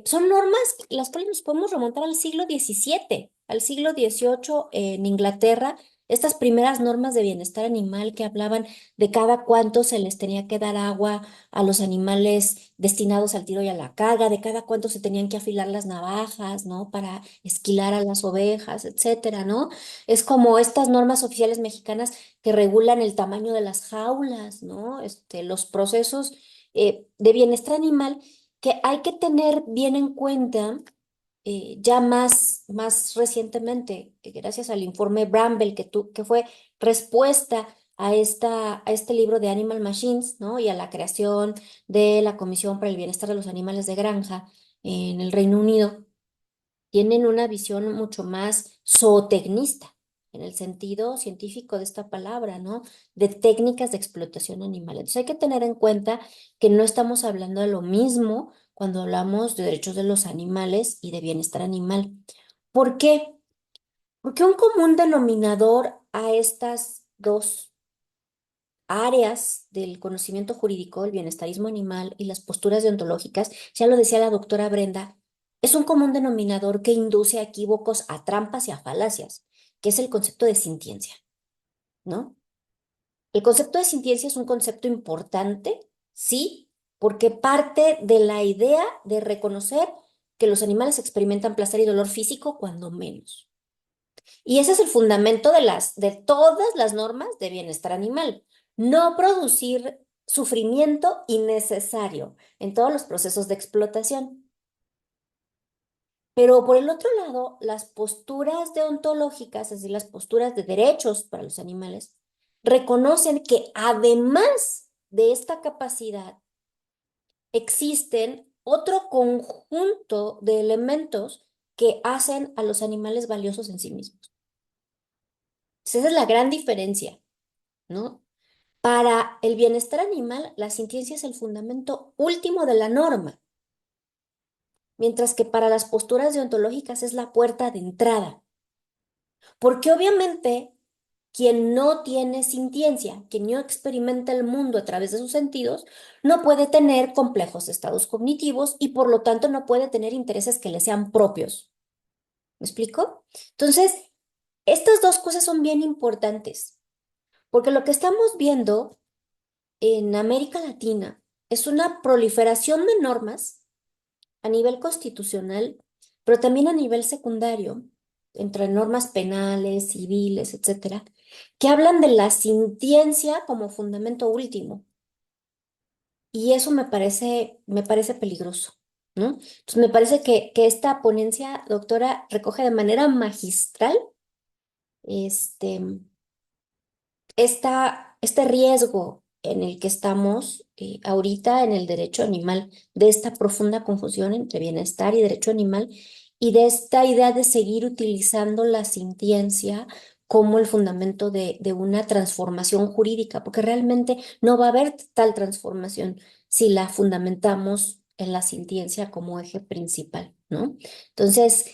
Son normas las cuales nos podemos remontar al siglo XVII, al siglo XVIII en Inglaterra. Estas primeras normas de bienestar animal que hablaban de cada cuánto se les tenía que dar agua a los animales destinados al tiro y a la carga, de cada cuánto se tenían que afilar las navajas, ¿no? Para esquilar a las ovejas, etcétera, ¿no? Es como estas normas oficiales mexicanas que regulan el tamaño de las jaulas, ¿no? Los procesos de bienestar animal que hay que tener bien en cuenta ya más recientemente, gracias al informe Bramble, que fue respuesta a este libro de Animal Machines, ¿no? Y a la creación de la Comisión para el Bienestar de los Animales de Granja en el Reino Unido, tienen una visión mucho más zootecnista, en el sentido científico de esta palabra, ¿no? De técnicas de explotación animal. Entonces hay que tener en cuenta que no estamos hablando de lo mismo cuando hablamos de derechos de los animales y de bienestar animal. ¿Por qué? Porque un común denominador a estas dos áreas del conocimiento jurídico, el bienestarismo animal y las posturas deontológicas, ya lo decía la doctora Brenda, es un común denominador que induce a equívocos, a trampas y a falacias, que es el concepto de sintiencia, ¿no? El concepto de sintiencia es un concepto importante, sí, porque parte de la idea de reconocer que los animales experimentan placer y dolor físico cuando menos. Y ese es el fundamento de todas las normas de bienestar animal. No producir sufrimiento innecesario en todos los procesos de explotación. Pero por el otro lado, las posturas deontológicas, es decir, las posturas de derechos para los animales, reconocen que además de esta capacidad, existen otro conjunto de elementos que hacen a los animales valiosos en sí mismos. Esa es la gran diferencia, ¿no? Para el bienestar animal, la sintiencia es el fundamento último de la norma, mientras que para las posturas deontológicas es la puerta de entrada. Porque obviamente quien no tiene sintiencia, quien no experimenta el mundo a través de sus sentidos, no puede tener complejos estados cognitivos y por lo tanto no puede tener intereses que le sean propios. ¿Me explico? Entonces, estas dos cosas son bien importantes, porque lo que estamos viendo en América Latina es una proliferación de normas a nivel constitucional, pero también a nivel secundario, entre normas penales, civiles, etcétera, que hablan de la sintiencia como fundamento último. Y eso me parece peligroso, ¿no? Entonces, me parece que esta ponencia, doctora, recoge de manera magistral este, este riesgo en el que estamos ahorita en el derecho animal, de esta profunda confusión entre bienestar y derecho animal, y de esta idea de seguir utilizando la sintiencia como el fundamento de una transformación jurídica, porque realmente no va a haber tal transformación si la fundamentamos en la sintiencia como eje principal, ¿no? Entonces,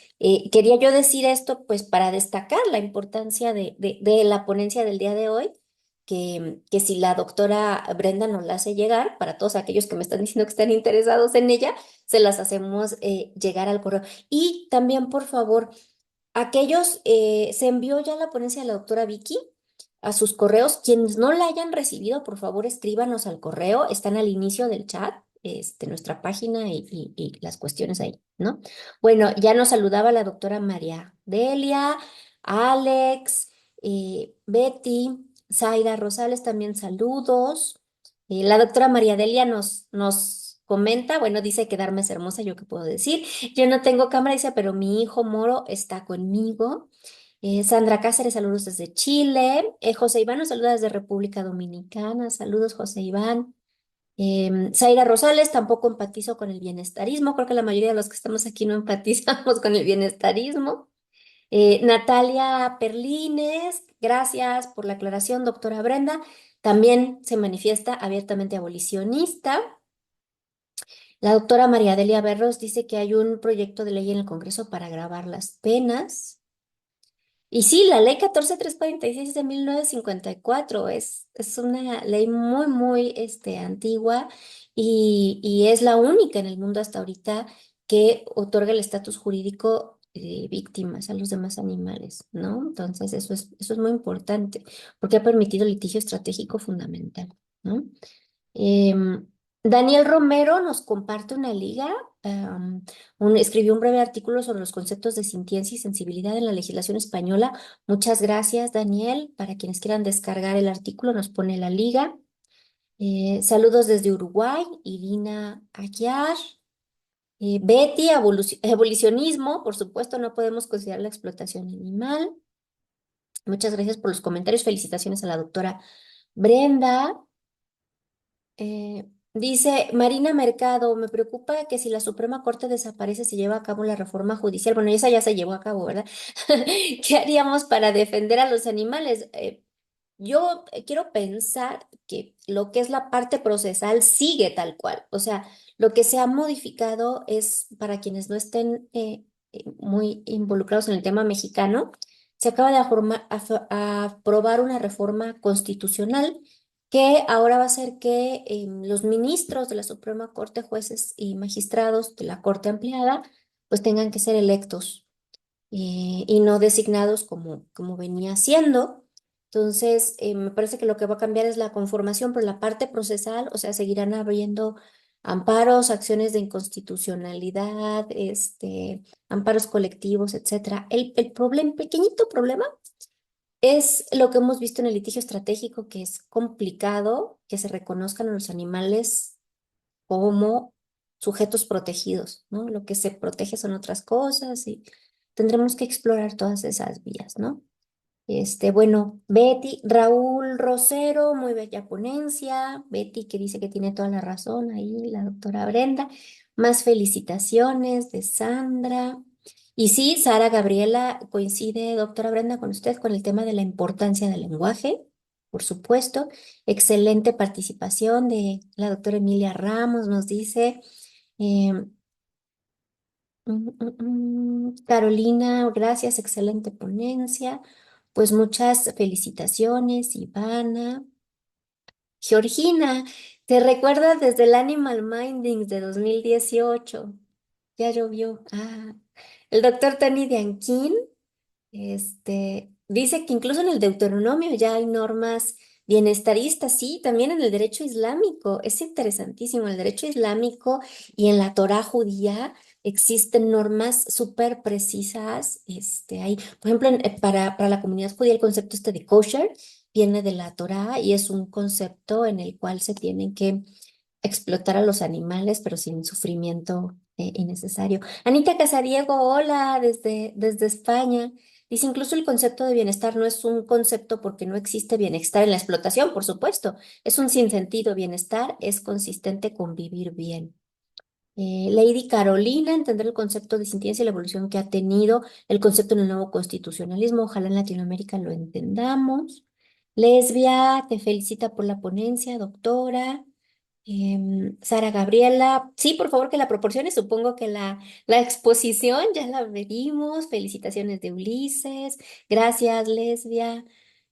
quería yo decir esto, pues, para destacar la importancia de la ponencia del día de hoy, que si la doctora Brenda nos la hace llegar, para todos aquellos que me están diciendo que están interesados en ella, se las hacemos llegar al correo. Y también, por favor, aquellos, se envió ya la ponencia de la doctora Vicky a sus correos. Quienes no la hayan recibido, por favor, escríbanos al correo. Están al inicio del chat, nuestra página y las cuestiones ahí, ¿no? Bueno, ya nos saludaba la doctora María Delia, Alex, Betty, Zaira Rosales, también saludos. La doctora María Delia nos comenta, bueno, dice que Dharma es hermosa, ¿yo qué puedo decir? Yo no tengo cámara, dice, pero mi hijo Moro está conmigo. Sandra Cáceres, saludos desde Chile. José Iván nos saluda desde República Dominicana. Saludos, José Iván. Zaira Rosales, tampoco empatizo con el bienestarismo. Creo que la mayoría de los que estamos aquí no empatizamos con el bienestarismo. Natalia Perlines, gracias por la aclaración, doctora Brenda. También se manifiesta abiertamente abolicionista. La doctora María Delia Berros dice que hay un proyecto de ley en el Congreso para agravar las penas. Y sí, la ley 14346 de 1954 es una ley muy, muy antigua y es la única en el mundo hasta ahorita que otorga el estatus jurídico de víctimas a los demás animales, ¿no? Entonces, eso es muy importante porque ha permitido litigio estratégico fundamental, ¿no? Em, Daniel Romero nos comparte una liga, escribió un breve artículo sobre los conceptos de sintiencia y sensibilidad en la legislación española. Muchas gracias, Daniel. Para quienes quieran descargar el artículo, nos pone la liga. Saludos desde Uruguay, Irina Aguiar. Betty, abolicionismo, por supuesto, no podemos considerar la explotación animal. Muchas gracias por los comentarios. Felicitaciones a la doctora Brenda. Dice Marina Mercado, me preocupa que si la Suprema Corte desaparece, se lleva a cabo la reforma judicial. Bueno, esa ya se llevó a cabo, ¿verdad? ¿Qué haríamos para defender a los animales? Yo quiero pensar que lo que es la parte procesal sigue tal cual. O sea, lo que se ha modificado es, para quienes no estén muy involucrados en el tema mexicano, se acaba de aprobar una reforma constitucional que ahora va a hacer que los ministros de la Suprema Corte, jueces y magistrados de la Corte Ampliada, pues tengan que ser electos y no designados como venía siendo. Entonces, me parece que lo que va a cambiar es la conformación, pero la parte procesal, o sea, seguirán habiendo amparos, acciones de inconstitucionalidad, amparos colectivos, etcétera. El problema, pequeñito problema, es lo que hemos visto en el litigio estratégico, que es complicado que se reconozcan a los animales como sujetos protegidos, ¿no? Lo que se protege son otras cosas y tendremos que explorar todas esas vías, ¿no? Bueno, Betty, Raúl Rosero, muy bella ponencia. Betty que dice que tiene toda la razón ahí, la doctora Brenda. Más felicitaciones de Sandra. Y sí, Sara Gabriela coincide, doctora Brenda, con usted con el tema de la importancia del lenguaje, por supuesto. Excelente participación de la doctora Emilia Ramos, nos dice. eh, Carolina, gracias, excelente ponencia. Pues muchas felicitaciones, Ivana. Georgina, ¿te recuerdas desde el Animal Mindings de 2018? Ya llovió. Ah, el doctor Tony Dianquín, dice que incluso en el Deuteronomio ya hay normas Bienestarista, sí, también en el derecho islámico. Es interesantísimo. En el derecho islámico y en la Torá judía existen normas súper precisas. Hay, por ejemplo, para la comunidad judía el concepto este de kosher viene de la Torá y es un concepto en el cual se tienen que explotar a los animales, pero sin sufrimiento innecesario. Anita Casariego, hola, desde España. Dice, incluso el concepto de bienestar no es un concepto porque no existe bienestar en la explotación, por supuesto. Es un sinsentido. Bienestar es consistente con vivir bien. Lady Carolina, entender el concepto de sintiencia y la evolución que ha tenido el concepto en el nuevo constitucionalismo. Ojalá en Latinoamérica lo entendamos. Lesbia, te felicita por la ponencia, doctora. Sara Gabriela, sí, por favor que la proporcione. Supongo que la exposición ya la medimos. Felicitaciones de Ulises. Gracias, Lesbia.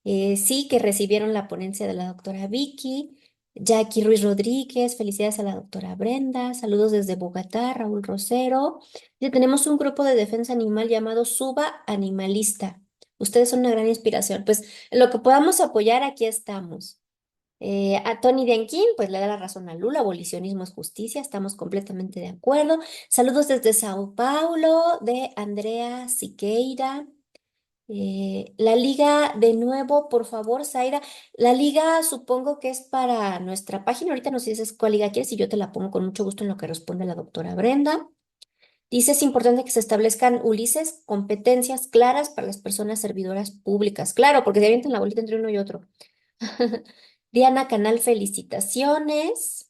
Sí, que recibieron la ponencia de la doctora Vicky. Jackie Ruiz Rodríguez, felicidades a la doctora Brenda. Saludos desde Bogotá, Raúl Rosero. Ya tenemos un grupo de defensa animal llamado Suba Animalista. Ustedes son una gran inspiración. Pues en lo que podamos apoyar, aquí estamos. A Tony Denkin, pues le da la razón a Lula, abolicionismo es justicia, estamos completamente de acuerdo. Saludos desde Sao Paulo, de Andrea Siqueira. La liga, de nuevo, por favor, Zaira. La liga supongo que es para nuestra página. Ahorita nos dices cuál liga quieres y yo te la pongo con mucho gusto en lo que responde la doctora Brenda. Dice, es importante que se establezcan, Ulises, competencias claras para las personas servidoras públicas. Claro, porque se avientan la bolita entre uno y otro. Diana Canal, felicitaciones.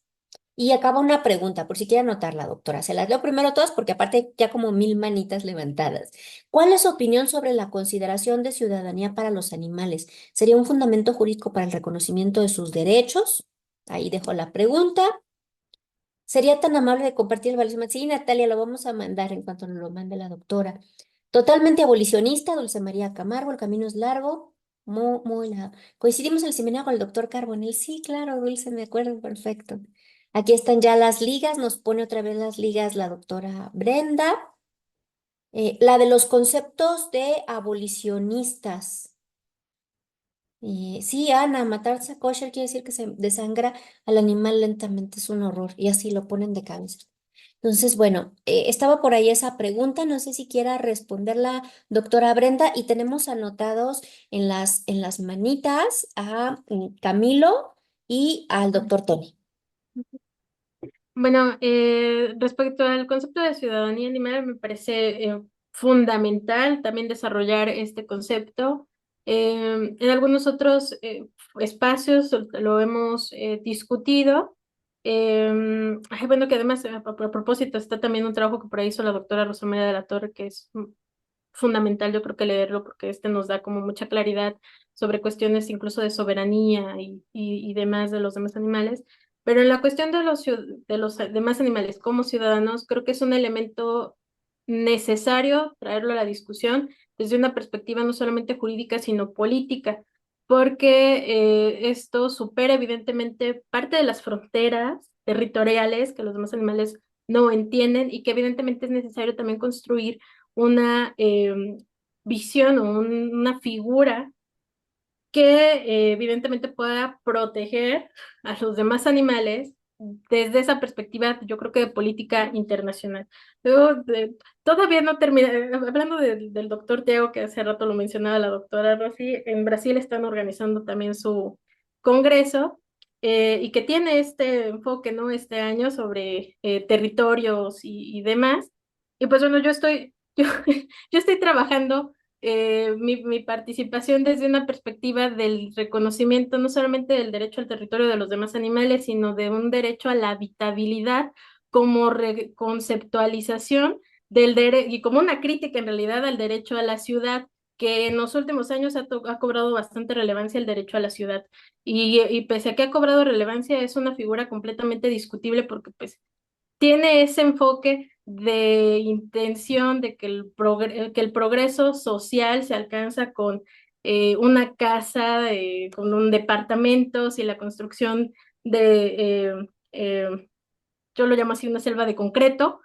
Y acaba una pregunta, por si quiere anotarla, doctora. Se las leo primero todas porque aparte ya como 1000 manitas levantadas. ¿Cuál es su opinión sobre la consideración de ciudadanía para los animales? ¿Sería un fundamento jurídico para el reconocimiento de sus derechos? Ahí dejo la pregunta. ¿Sería tan amable de compartir el valor? Sí, Natalia, lo vamos a mandar en cuanto nos lo mande la doctora. Totalmente abolicionista, Dulce María Camargo, el camino es largo, muy, muy largo. Coincidimos en el seminario con el doctor Carbonell. Sí, claro, Dulce, me acuerdo, perfecto. Aquí están ya las ligas, nos pone otra vez las ligas la doctora Brenda. La de los conceptos de abolicionistas. Sí, Ana, matarse a kosher quiere decir que se desangra al animal lentamente, es un horror, y así lo ponen de cabeza. Entonces, bueno, estaba por ahí esa pregunta, no sé si quiera responderla, doctora Brenda, y tenemos anotados en las manitas a Camilo y al doctor Tony. Bueno, respecto al concepto de ciudadanía animal, me parece fundamental también desarrollar este concepto. En algunos otros espacios lo hemos discutido. Ay, bueno, que además, a propósito, está también un trabajo que por ahí hizo la doctora Rosa María de la Torre, que es fundamental, yo creo que leerlo, porque este nos da como mucha claridad sobre cuestiones incluso de soberanía y demás de los demás animales. Pero en la cuestión de de los demás animales como ciudadanos, creo que es un elemento necesario traerlo a la discusión desde una perspectiva no solamente jurídica, sino política, porque esto supera evidentemente parte de las fronteras territoriales que los demás animales no entienden y que evidentemente es necesario también construir una visión o una figura que evidentemente pueda proteger a los demás animales desde esa perspectiva, yo creo que de política internacional. Luego, todavía no termina, hablando del doctor Tiago, que hace rato lo mencionaba la doctora Rossi, en Brasil están organizando también su congreso y que tiene este enfoque, ¿no? Este año sobre territorios y demás. Y pues bueno, yo estoy trabajando mi participación desde una perspectiva del reconocimiento no solamente del derecho al territorio de los demás animales, sino de un derecho a la habitabilidad como conceptualización del derecho y como una crítica en realidad al derecho a la ciudad, que en los últimos años ha cobrado bastante relevancia el derecho a la ciudad. Y pese a que ha cobrado relevancia, es una figura completamente discutible porque pues tiene ese enfoque de intención de que que el progreso social se alcanza con una casa, con un departamentos y la construcción de, yo lo llamo así, una selva de concreto,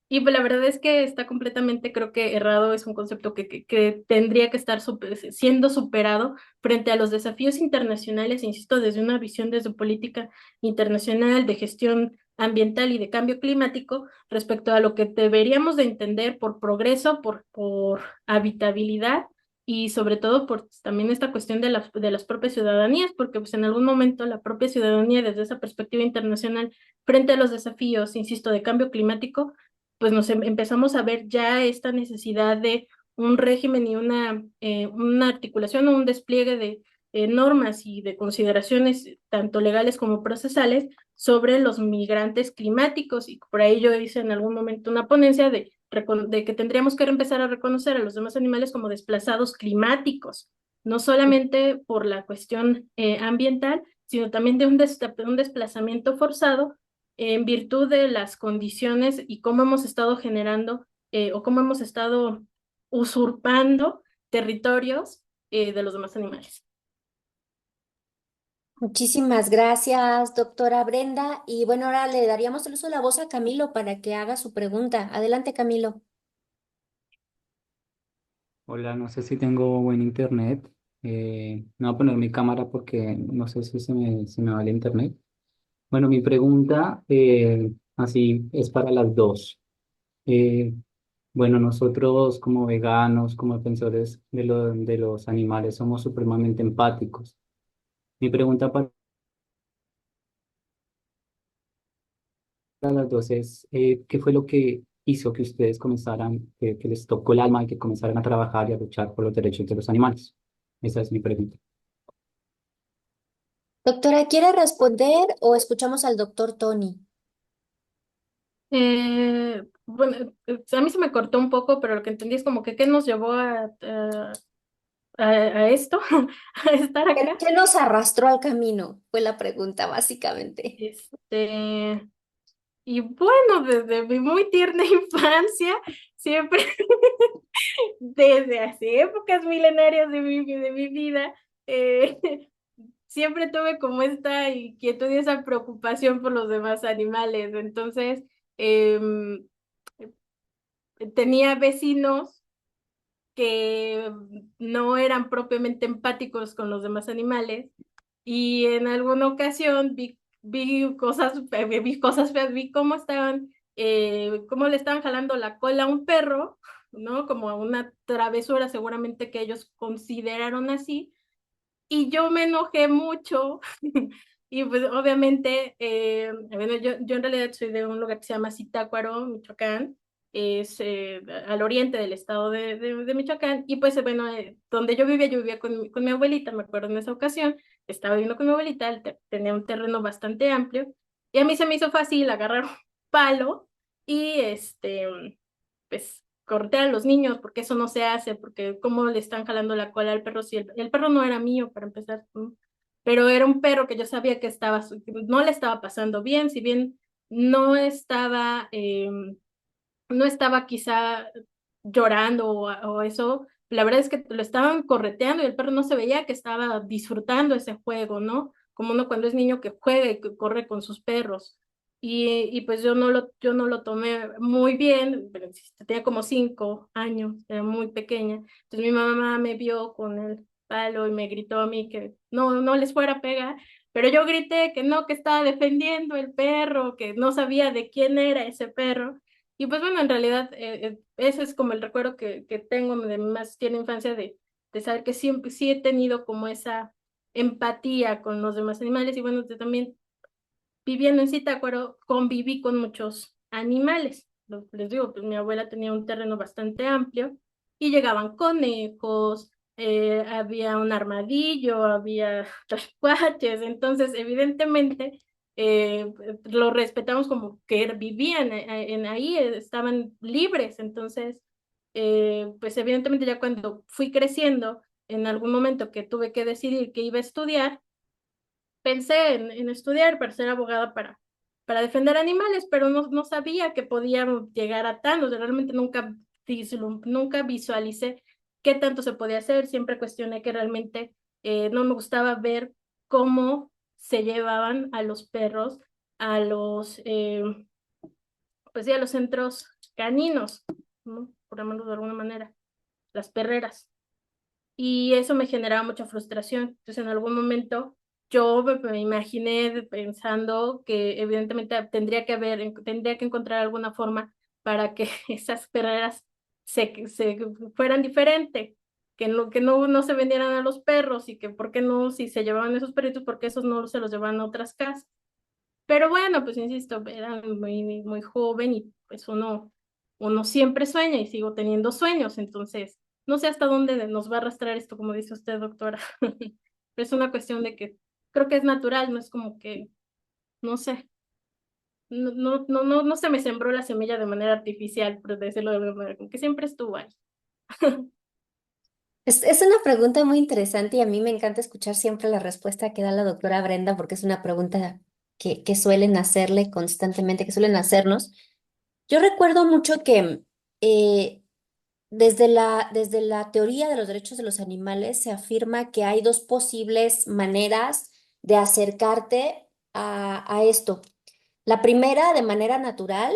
Y pues la verdad es que está completamente, creo que errado, es un concepto que tendría que estar siendo superado frente a los desafíos internacionales, insisto, desde una visión desde política internacional, de gestión ambiental y de cambio climático, respecto a lo que deberíamos de entender por progreso, por habitabilidad y sobre todo por también esta cuestión de las propias ciudadanías, porque pues en algún momento la propia ciudadanía desde esa perspectiva internacional frente a los desafíos, insisto, de cambio climático, pues nos empezamos a ver ya esta necesidad de un régimen y una articulación o un despliegue de normas y de consideraciones tanto legales como procesales sobre los migrantes climáticos. Y por ahí yo hice en algún momento una ponencia de que tendríamos que empezar a reconocer a los demás animales como desplazados climáticos, no solamente por la cuestión ambiental, sino también de un desplazamiento forzado en virtud de las condiciones y cómo hemos estado generando o cómo hemos estado usurpando territorios de los demás animales. Muchísimas gracias, doctora Brenda. Y bueno, ahora le daríamos el uso de la voz a Camilo para que haga su pregunta. Adelante, Camilo. Hola, no sé si tengo buen internet. No voy a poner mi cámara porque no sé si se me va el internet. Bueno, mi pregunta así es para las dos. Eh, bueno, nosotros como veganos, como defensores de los animales, somos supremamente empáticos. Mi pregunta para las dos es, ¿qué fue lo que hizo que ustedes comenzaran, que les tocó el alma y que comenzaran a trabajar y a luchar por los derechos de los animales? Esa es mi pregunta. Doctora, ¿quiere responder o escuchamos al doctor Tony? Bueno, a mí se me cortó un poco, pero lo que entendí es como que qué nos llevó a esto, a estar acá. ¿Qué nos arrastró al camino? Fue la pregunta, básicamente. Este, y bueno, desde mi muy tierna infancia, siempre desde hace épocas milenarias de mi vida, eh, siempre tuve como esta inquietud y esa preocupación por los demás animales. Entonces, em, tenía vecinos que no eran propiamente empáticos con los demás animales y en alguna ocasión vi cosas feas, vi cómo estaban, cómo le estaban jalando la cola a un perro, ¿no? Como una travesura seguramente que ellos consideraron así, y yo me enojé mucho. Y pues obviamente, bueno, yo en realidad soy de un lugar que se llama Zitácuaro, Michoacán, es al oriente del estado de Michoacán, y pues bueno, donde yo vivía con mi abuelita, me acuerdo en esa ocasión, estaba viviendo con mi abuelita, tenía un terreno bastante amplio, y a mí se me hizo fácil agarrar un palo y pues corretear a los niños, porque eso no se hace, porque cómo le están jalando la cola al perro si el perro no era mío para empezar, ¿no? Pero era un perro que yo sabía que no le estaba pasando bien, si bien no estaba, no estaba quizá llorando o eso, la verdad es que lo estaban correteando y el perro no se veía que estaba disfrutando ese juego, ¿no? Como uno cuando es niño que juega y que corre con sus perros. Y pues yo no lo tomé muy bien, pero tenía como 5 años, era muy pequeña. Entonces mi mamá me vio con el palo y me gritó a mí que no les fuera a pegar, pero yo grité que no, que estaba defendiendo el perro, que no sabía de quién era ese perro. Y pues bueno, en realidad ese es como el recuerdo que tengo de mi más tierna infancia de saber que siempre sí he tenido como esa empatía con los demás animales y bueno, también viviendo en Zitácuaro conviví con muchos animales. Les digo, pues mi abuela tenía un terreno bastante amplio y llegaban conejos, había un armadillo, había tlacuaches, entonces evidentemente lo respetamos como que vivían ahí, estaban libres, entonces pues evidentemente ya cuando fui creciendo, en algún momento que tuve que decidir que iba a estudiar, pensé en estudiar para ser abogada para defender animales, pero no sabía que podíamos llegar a tanto, o sea, realmente nunca visualicé qué tanto se podía hacer, siempre cuestioné que realmente no me gustaba ver cómo se llevaban a los perros a los, pues sí, a los centros caninos, ¿no? Por llamarlo de alguna manera, las perreras. Y eso me generaba mucha frustración. Entonces, en algún momento yo me imaginé pensando que evidentemente tendría que encontrar alguna forma para que esas perreras se fueran diferente, que no se vendieran a los perros y que, ¿por qué no? Si se llevaban esos perritos, porque esos no se los llevaban a otras casas. Pero bueno, pues insisto, era muy joven y pues uno siempre sueña y sigo teniendo sueños, entonces no sé hasta dónde nos va a arrastrar esto, como dice usted, doctora. Pero es una cuestión de que creo que es natural, no es como que, no sé, no se me sembró la semilla de manera artificial, por decirlo de alguna manera, como que siempre estuvo ahí. Es una pregunta muy interesante y a mí me encanta escuchar siempre la respuesta que da la doctora Brenda porque es una pregunta que suelen hacerle constantemente, que suelen hacernos. Yo recuerdo mucho que eh, desde la teoría de los derechos de los animales se afirma que hay dos posibles maneras de acercarte a esto. La primera, de manera natural,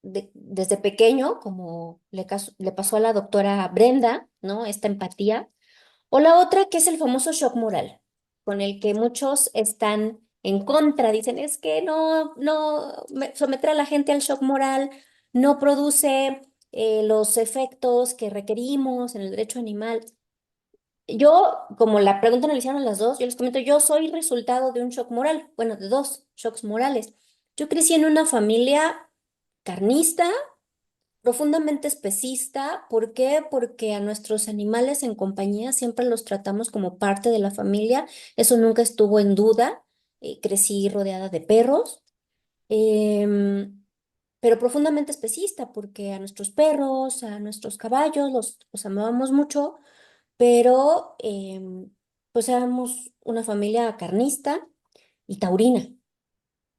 desde pequeño, como le pasó a la doctora Brenda, ¿no? Esta empatía. O la otra, que es el famoso shock moral, con el que muchos están en contra. Dicen, es que someter a la gente al shock moral no produce los efectos que requerimos en el derecho animal. Yo, como la pregunta me la hicieron las dos, yo les comento, yo soy resultado de un shock moral, bueno, de dos shocks morales. Yo crecí en una familia carnista, profundamente especista. ¿Por qué? Porque a nuestros animales en compañía siempre los tratamos como parte de la familia. Eso nunca estuvo en duda. Crecí rodeada de perros, em, pero profundamente especista porque a nuestros perros, a nuestros caballos los amábamos mucho, pero pues éramos una familia carnista y taurina.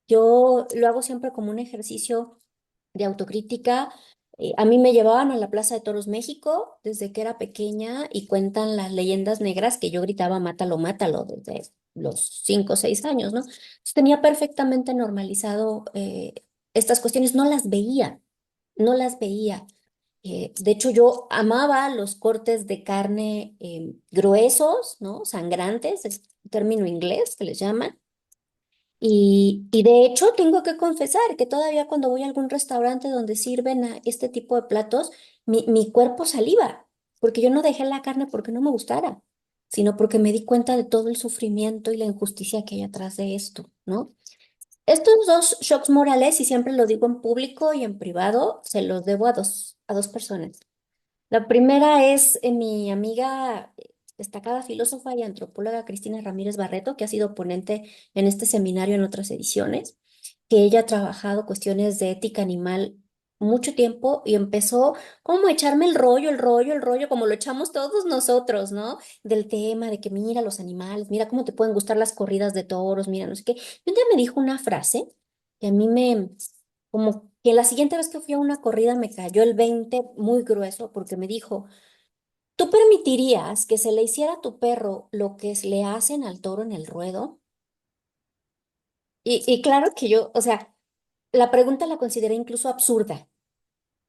Yo lo hago siempre como un ejercicio de autocrítica. A mí me llevaban a la Plaza de Toros México desde que era pequeña y cuentan las leyendas negras que yo gritaba mátalo, mátalo desde los 5 o 6 años, ¿no? Entonces, tenía perfectamente normalizado estas cuestiones, no las veía, no las veía. De hecho, yo amaba los cortes de carne gruesos, ¿no? Sangrantes, es un término inglés que les llaman. Y de hecho tengo que confesar que todavía cuando voy a algún restaurante donde sirven a este tipo de platos, mi cuerpo saliva, porque yo no dejé la carne porque no me gustara, sino porque me di cuenta de todo el sufrimiento y la injusticia que hay atrás de esto, ¿no? Estos dos shocks morales, y siempre lo digo en público y en privado, se los debo a dos personas. La primera es mi amiga, destacada filósofa y antropóloga Cristina Ramírez Barreto, que ha sido ponente en este seminario en otras ediciones, que ella ha trabajado cuestiones de ética animal mucho tiempo y empezó como a echarme el rollo, como lo echamos todos nosotros, ¿no? Del tema de que mira los animales, mira cómo te pueden gustar las corridas de toros, mira, no sé qué. Y un día me dijo una frase que a mí como que la siguiente vez que fui a una corrida me cayó el 20 muy grueso porque me dijo, ¿tú permitirías que se le hiciera a tu perro lo que le hacen al toro en el ruedo? Y claro que yo, o sea, la pregunta la consideré incluso absurda,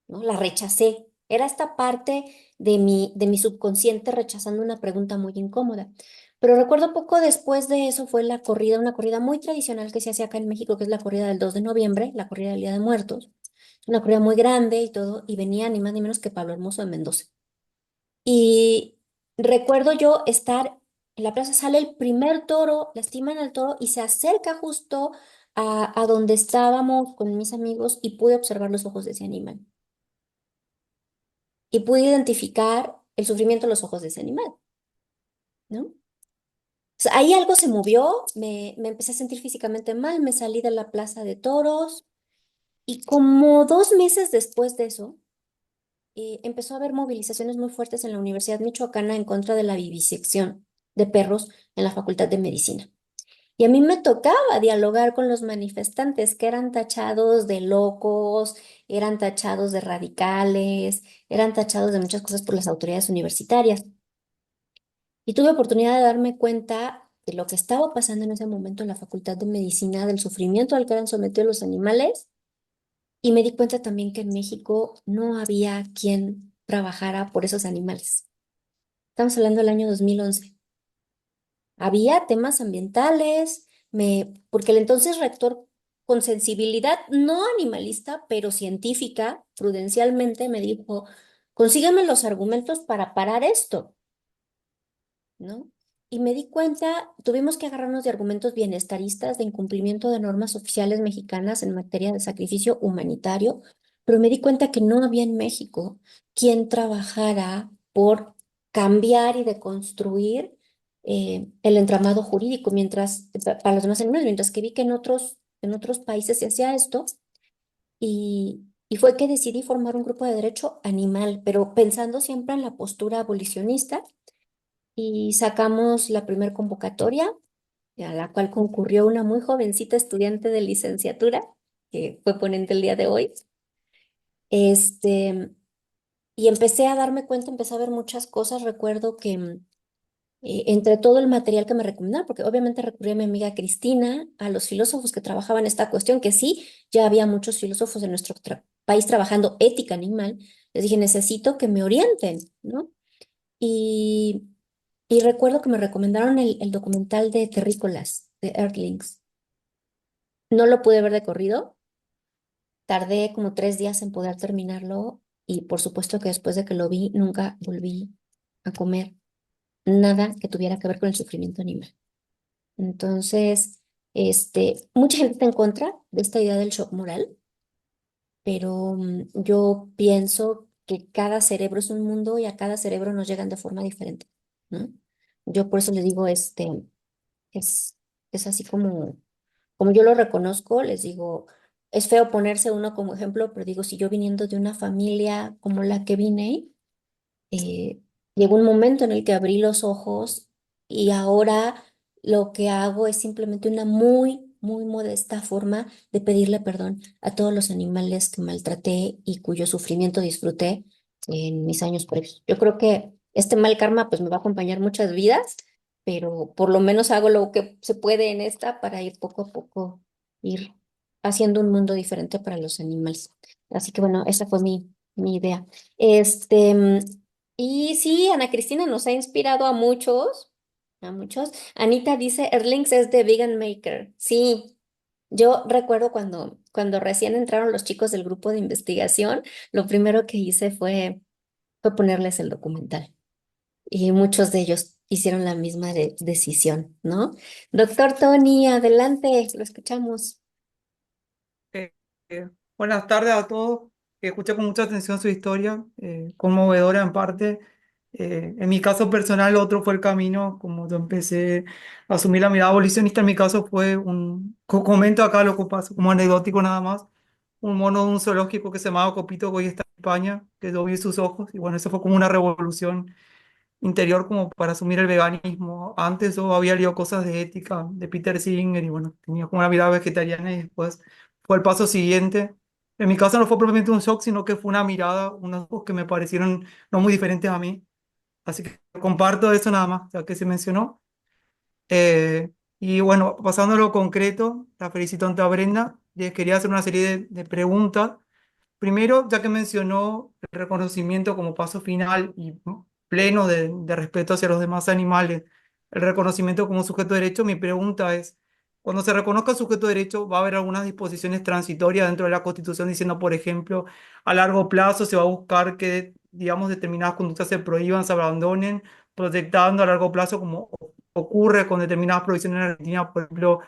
¿no? La rechacé. Era esta parte de mi subconsciente rechazando una pregunta muy incómoda. Pero recuerdo poco después de eso fue la corrida, una corrida muy tradicional que se hace acá en México, que es la corrida del 2 de noviembre, la corrida del Día de Muertos. Una corrida muy grande y todo, y venía ni más ni menos que Pablo Hermoso de Mendoza. Y recuerdo yo estar en la plaza, sale el primer toro, lastiman al toro y se acerca justo a donde estábamos con mis amigos y pude observar los ojos de ese animal. Y pude identificar el sufrimiento en los ojos de ese animal, ¿no? O sea, ahí algo se movió, me empecé a sentir físicamente mal, me salí de la plaza de toros y como 2 meses después de eso, empezó a haber movilizaciones muy fuertes en la Universidad Michoacana en contra de la vivisección de perros en la Facultad de Medicina. Y a mí me tocaba dialogar con los manifestantes que eran tachados de locos, eran tachados de radicales, eran tachados de muchas cosas por las autoridades universitarias. Y tuve oportunidad de darme cuenta de lo que estaba pasando en ese momento en la Facultad de Medicina, del sufrimiento al que eran sometidos los animales Y me di cuenta también que en México no había quien trabajara por esos animales. Estamos hablando del año 2011. Había temas ambientales, porque el entonces rector, con sensibilidad no animalista, pero científica, prudencialmente me dijo, consígueme los argumentos para parar esto, ¿no? Y me di cuenta, tuvimos que agarrarnos de argumentos bienestaristas de incumplimiento de normas oficiales mexicanas en materia de sacrificio humanitario, pero me di cuenta que no había en México quien trabajara por cambiar y deconstruir el entramado jurídico, para los demás animales, mientras que vi que en otros países se hacía esto, y fue que decidí formar un grupo de derecho animal, pero pensando siempre en la postura abolicionista y sacamos la primer convocatoria, a la cual concurrió una muy jovencita estudiante de licenciatura, que fue ponente el día de hoy. Este, y empecé a darme cuenta, empecé a ver muchas cosas. Recuerdo que entre todo el material que me recomendaron, porque obviamente recurrí a mi amiga Cristina, a los filósofos que trabajaban esta cuestión, que sí, ya había muchos filósofos en nuestro país trabajando ética animal, les dije, necesito que me orienten, ¿no? Y Y recuerdo que me recomendaron el documental de Terrícolas, de Earthlings. No lo pude ver de corrido, tardé como 3 días en poder terminarlo y por supuesto que después de que lo vi, nunca volví a comer nada que tuviera que ver con el sufrimiento animal. Entonces, mucha gente está en contra de esta idea del shock moral, pero yo pienso que cada cerebro es un mundo y a cada cerebro nos llegan de forma diferente, ¿no? Yo por eso le digo, es, es así como yo lo reconozco, les digo, es feo ponerse uno como ejemplo, pero digo, si yo viniendo de una familia como la que vine, eh, llegó un momento en el que abrí los ojos y ahora lo que hago es simplemente una muy modesta forma de pedirle perdón a todos los animales que maltraté y cuyo sufrimiento disfruté en mis años previos. Yo creo que este mal karma pues me va a acompañar muchas vidas, pero por lo menos hago lo que se puede en esta para ir poco a poco, ir haciendo un mundo diferente para los animales. Así que bueno, esa fue mi idea. Este, y sí, Ana Cristina nos ha inspirado a muchos, a muchos. Anita dice, Erlings es de Vegan Maker. Sí, yo recuerdo cuando recién entraron los chicos del grupo de investigación, lo primero que hice fue ponerles el documental. Y muchos de ellos hicieron la misma decisión, ¿no? Doctor Tony, adelante, lo escuchamos. Eh, Buenas tardes a todos. Escuché con mucha atención su historia, conmovedora en parte. En mi caso personal, otro fue el camino, como yo empecé a asumir la mirada abolicionista. En mi caso fue comento acá lo que pasó, como anecdótico nada más, un mono de un zoológico que se llamaba Copito, que hoy está en España, que yo vi sus ojos, y bueno, eso fue como una revolución interior como para asumir el veganismo. Antes yo había leído cosas de ética de Peter Singer y bueno, tenía como una mirada vegetariana y después fue el paso siguiente. En mi caso no fue propiamente un shock, sino que fue una mirada, unos ojos que me parecieron no muy diferentes a mí. Así que comparto eso nada más, ya que se mencionó. Eh, y bueno, pasando a lo concreto, la felicito ante a Brenda. Les quería hacer una serie de preguntas. Primero, ya que mencionó el reconocimiento como paso final y pleno de respeto hacia los demás animales, el reconocimiento como sujeto de derecho, mi pregunta es, cuando se reconozca sujeto de derecho, ¿va a haber algunas disposiciones transitorias dentro de la Constitución diciendo, por ejemplo, a largo plazo se va a buscar que, digamos, determinadas conductas se prohíban, se abandonen, proyectando a largo plazo como ocurre con determinadas provisiones en Argentina, por ejemplo,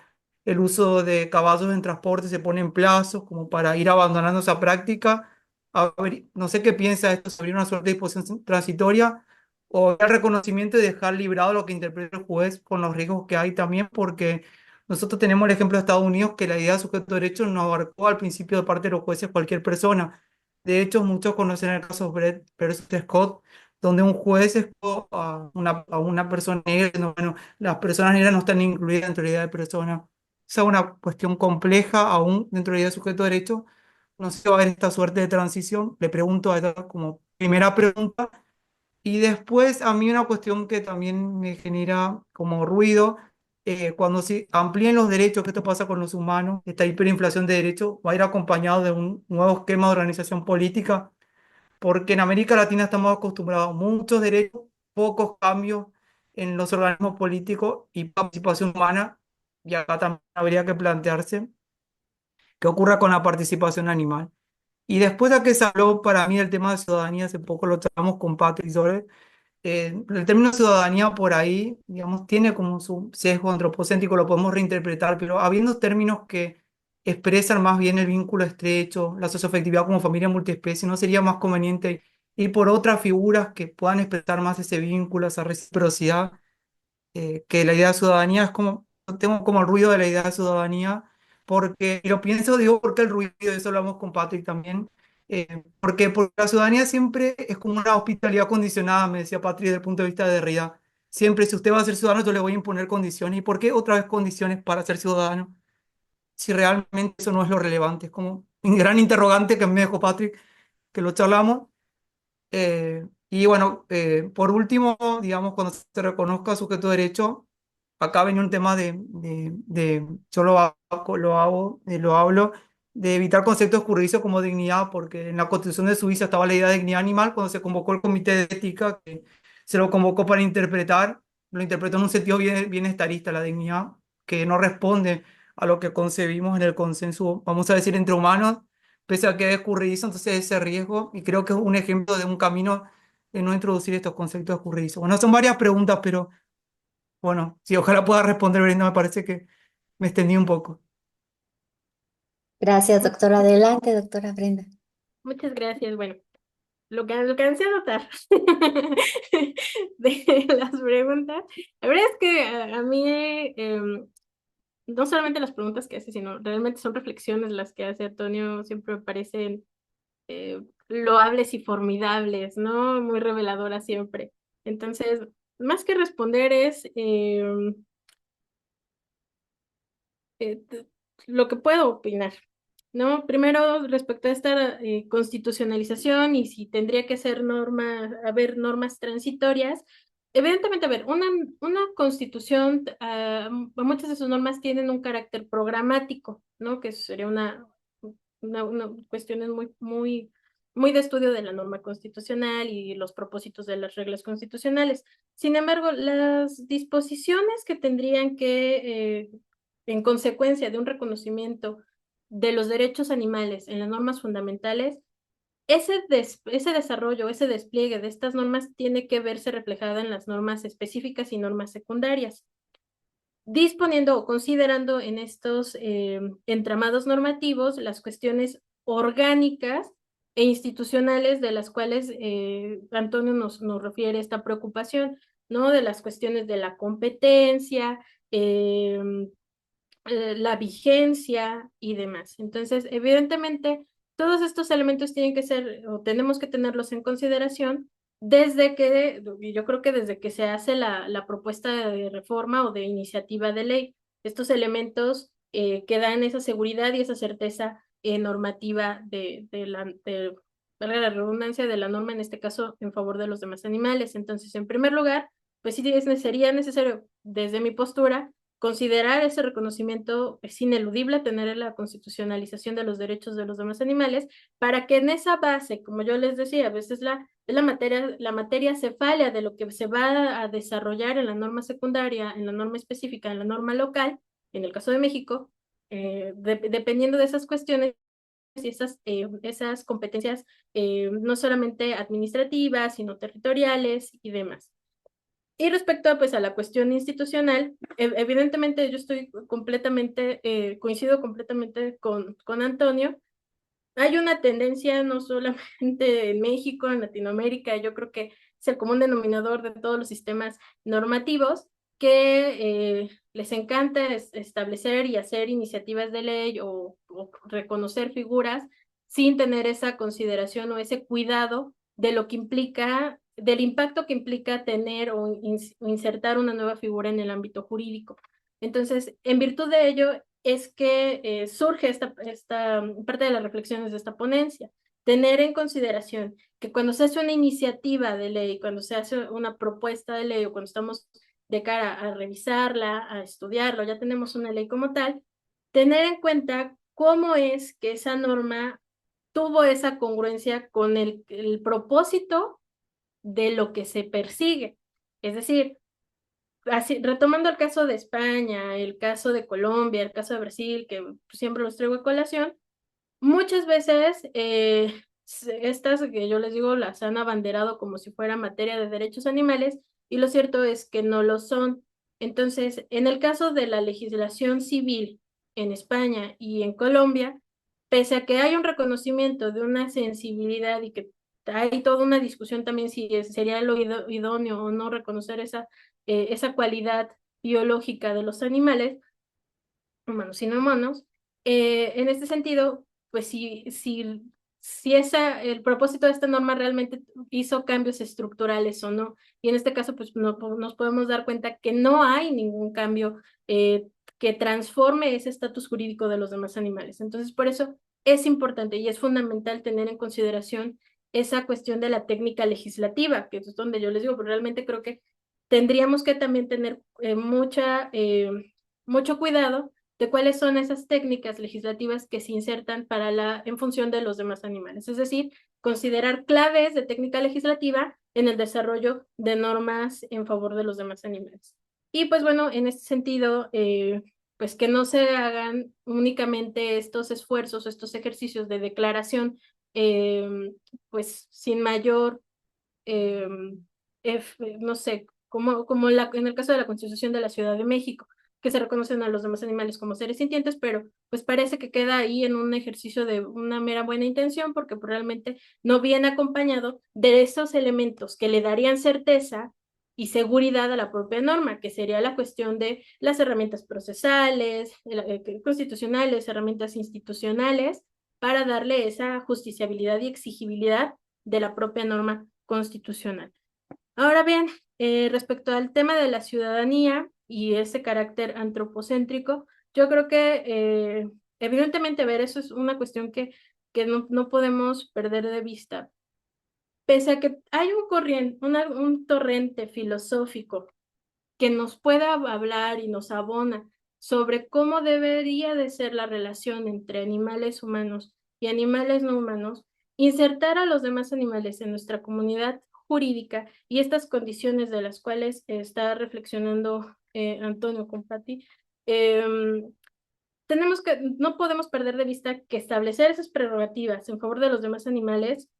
el uso de caballos en transporte se pone en plazos como para ir abandonando esa práctica? A ver, no sé qué piensa esto, sobre una suerte de disposición transitoria o el reconocimiento y dejar librado lo que interprete el juez con los riesgos que hay también, porque nosotros tenemos el ejemplo de Estados Unidos que la idea de sujeto de derecho no abarcó al principio de parte de los jueces cualquier persona. De hecho, muchos conocen el caso Brett versus Scott, donde un juez escogió a una persona negra, diciendo, bueno, las personas negras no están incluidas dentro de la idea de persona. Esa es una cuestión compleja aún dentro de la idea de sujeto de derecho. No sé si va a haber esta suerte de transición. Le pregunto a ella como primera pregunta. Y después a mí una cuestión que también me genera como ruido cuando se amplíen los derechos, que esto pasa con los humanos, esta hiperinflación de derechos va a ir acompañado de un nuevo esquema de organización política, porque en América Latina estamos acostumbrados a muchos derechos, pocos cambios en los organismos políticos y participación humana, y acá también habría que plantearse qué ocurra con la participación animal. Y después de que se habló para mí del tema de ciudadanía, hace poco lo tratamos con Patrick sobre el término ciudadanía por ahí, digamos, tiene como su sesgo antropocéntrico, lo podemos reinterpretar, pero habiendo términos que expresan más bien el vínculo estrecho, la socioafectividad como familia multiespecie, ¿no sería más conveniente ir por otras figuras que puedan expresar más ese vínculo, esa reciprocidad? Que la idea de ciudadanía es como, tengo como el ruido de la idea de ciudadanía, porque, y lo pienso, digo, porque el ruido, de eso hablamos con Patrick también, porque la ciudadanía siempre es como una hospitalidad condicionada, me decía Patrick, desde el punto de vista de Derrida. Siempre, si usted va a ser ciudadano, yo le voy a imponer condiciones. ¿Y por qué otra vez condiciones para ser ciudadano? Si realmente eso no es lo relevante. Es como un gran interrogante que me dejó Patrick, que lo charlamos. Y bueno, por último, digamos, cuando se reconozca sujeto de derecho, acá viene un tema yo lo hablo, de evitar conceptos escurridizos como dignidad, porque en la Constitución de Suiza estaba la idea de dignidad animal cuando se convocó el Comité de Ética, que se lo convocó para interpretar, lo interpretó en un sentido bienestarista, la dignidad, que no responde a lo que concebimos en el consenso, vamos a decir, entre humanos, pese a que es escurridizo, entonces ese riesgo, y creo que es un ejemplo de un camino de no introducir estos conceptos escurridizos. Bueno, son varias preguntas, pero bueno, sí, ojalá pueda responder, Brenda, me parece que me extendí un poco. Gracias, doctora. Adelante, doctora Brenda. Muchas gracias. Bueno, lo que alcancé a notar de las preguntas, la verdad es que a mí no solamente las preguntas que hace, sino realmente son reflexiones las que hace Antonio, siempre me parecen loables y formidables, ¿no? Muy reveladoras siempre. Entonces, más que responder es lo que puedo opinar, ¿no? Primero, respecto a esta constitucionalización y si tendría que ser haber normas transitorias, evidentemente, a ver, una constitución, muchas de sus normas tienen un carácter programático, ¿no? Que sería una cuestión muy de estudio de la norma constitucional y los propósitos de las reglas constitucionales. Sin embargo, las disposiciones que tendrían que en consecuencia de un reconocimiento de los derechos animales en las normas fundamentales, ese desarrollo, ese despliegue de estas normas tiene que verse reflejado en las normas específicas y normas secundarias, disponiendo o considerando en estos entramados normativos las cuestiones orgánicas e institucionales de las cuales Antonio nos refiere esta preocupación, ¿no? De las cuestiones de la competencia, la vigencia y demás. Entonces, evidentemente, todos estos elementos tienen que ser o tenemos que tenerlos en consideración desde que, y yo creo que desde que se hace la propuesta de reforma o de iniciativa de ley, estos elementos que dan esa seguridad y esa certeza normativa valga la redundancia, de la norma, en este caso, en favor de los demás animales. Entonces, en primer lugar, pues sí sería necesario, desde mi postura, considerar ese reconocimiento es ineludible, tener la constitucionalización de los derechos de los demás animales, para que en esa base, como yo les decía, a veces la materia cefália de lo que se va a desarrollar en la norma secundaria, en la norma específica, en la norma local, en el caso de México, dependiendo de esas cuestiones y esas competencias no solamente administrativas, sino territoriales y demás. Y respecto a, pues, a la cuestión institucional, evidentemente yo estoy completamente, coincido completamente con Antonio. Hay una tendencia no solamente en México, en Latinoamérica, yo creo que es el común denominador de todos los sistemas normativos, que les encanta establecer y hacer iniciativas de ley o reconocer figuras sin tener esa consideración o ese cuidado de lo que implica, del impacto que implica tener o insertar una nueva figura en el ámbito jurídico. Entonces, en virtud de ello, es que surge esta parte de las reflexiones de esta ponencia. Tener en consideración que cuando se hace una iniciativa de ley, cuando se hace una propuesta de ley o cuando estamos de cara a revisarla, a estudiarlo, ya tenemos una ley como tal, tener en cuenta cómo es que esa norma tuvo esa congruencia con el propósito de lo que se persigue. Es decir, así, retomando el caso de España, el caso de Colombia, el caso de Brasil, que siempre los traigo a colación, muchas veces estas que yo les digo las han abanderado como si fuera materia de derechos animales y lo cierto es que no lo son. Entonces, en el caso de la legislación civil en España y en Colombia, pese a que hay un reconocimiento de una sensibilidad y que hay toda una discusión también si sería lo idóneo o no reconocer esa cualidad biológica de los animales, humanos y no humanos. En este sentido, pues si el propósito de esta norma realmente hizo cambios estructurales o no. Y en este caso, pues nos podemos dar cuenta que no hay ningún cambio que transforme ese estatus jurídico de los demás animales. Entonces, por eso es importante y es fundamental tener en consideración esa cuestión de la técnica legislativa, que es donde yo les digo, pero realmente creo que tendríamos que también tener mucho cuidado de cuáles son esas técnicas legislativas que se insertan en función de los demás animales. Es decir, considerar claves de técnica legislativa en el desarrollo de normas en favor de los demás animales. Y pues bueno, en este sentido, pues que no se hagan únicamente estos esfuerzos, estos ejercicios de declaración, pues sin mayor, eh, no sé, como en el caso de la Constitución de la Ciudad de México, que se reconocen a los demás animales como seres sintientes, pero pues parece que queda ahí en un ejercicio de una mera buena intención, porque pues, realmente no viene acompañado de esos elementos que le darían certeza y seguridad a la propia norma, que sería la cuestión de las herramientas procesales, constitucionales, herramientas institucionales, para darle esa justiciabilidad y exigibilidad de la propia norma constitucional. Ahora bien, respecto al tema de la ciudadanía y ese carácter antropocéntrico, yo creo que evidentemente, a ver, eso es una cuestión que no podemos perder de vista. Pese a que hay un torrente filosófico que nos pueda hablar y nos abona sobre cómo debería de ser la relación entre animales humanos y animales no humanos, insertar a los demás animales en nuestra comunidad jurídica y estas condiciones de las cuales está reflexionando Antonio con Patti, no podemos perder de vista que establecer esas prerrogativas en favor de los demás animales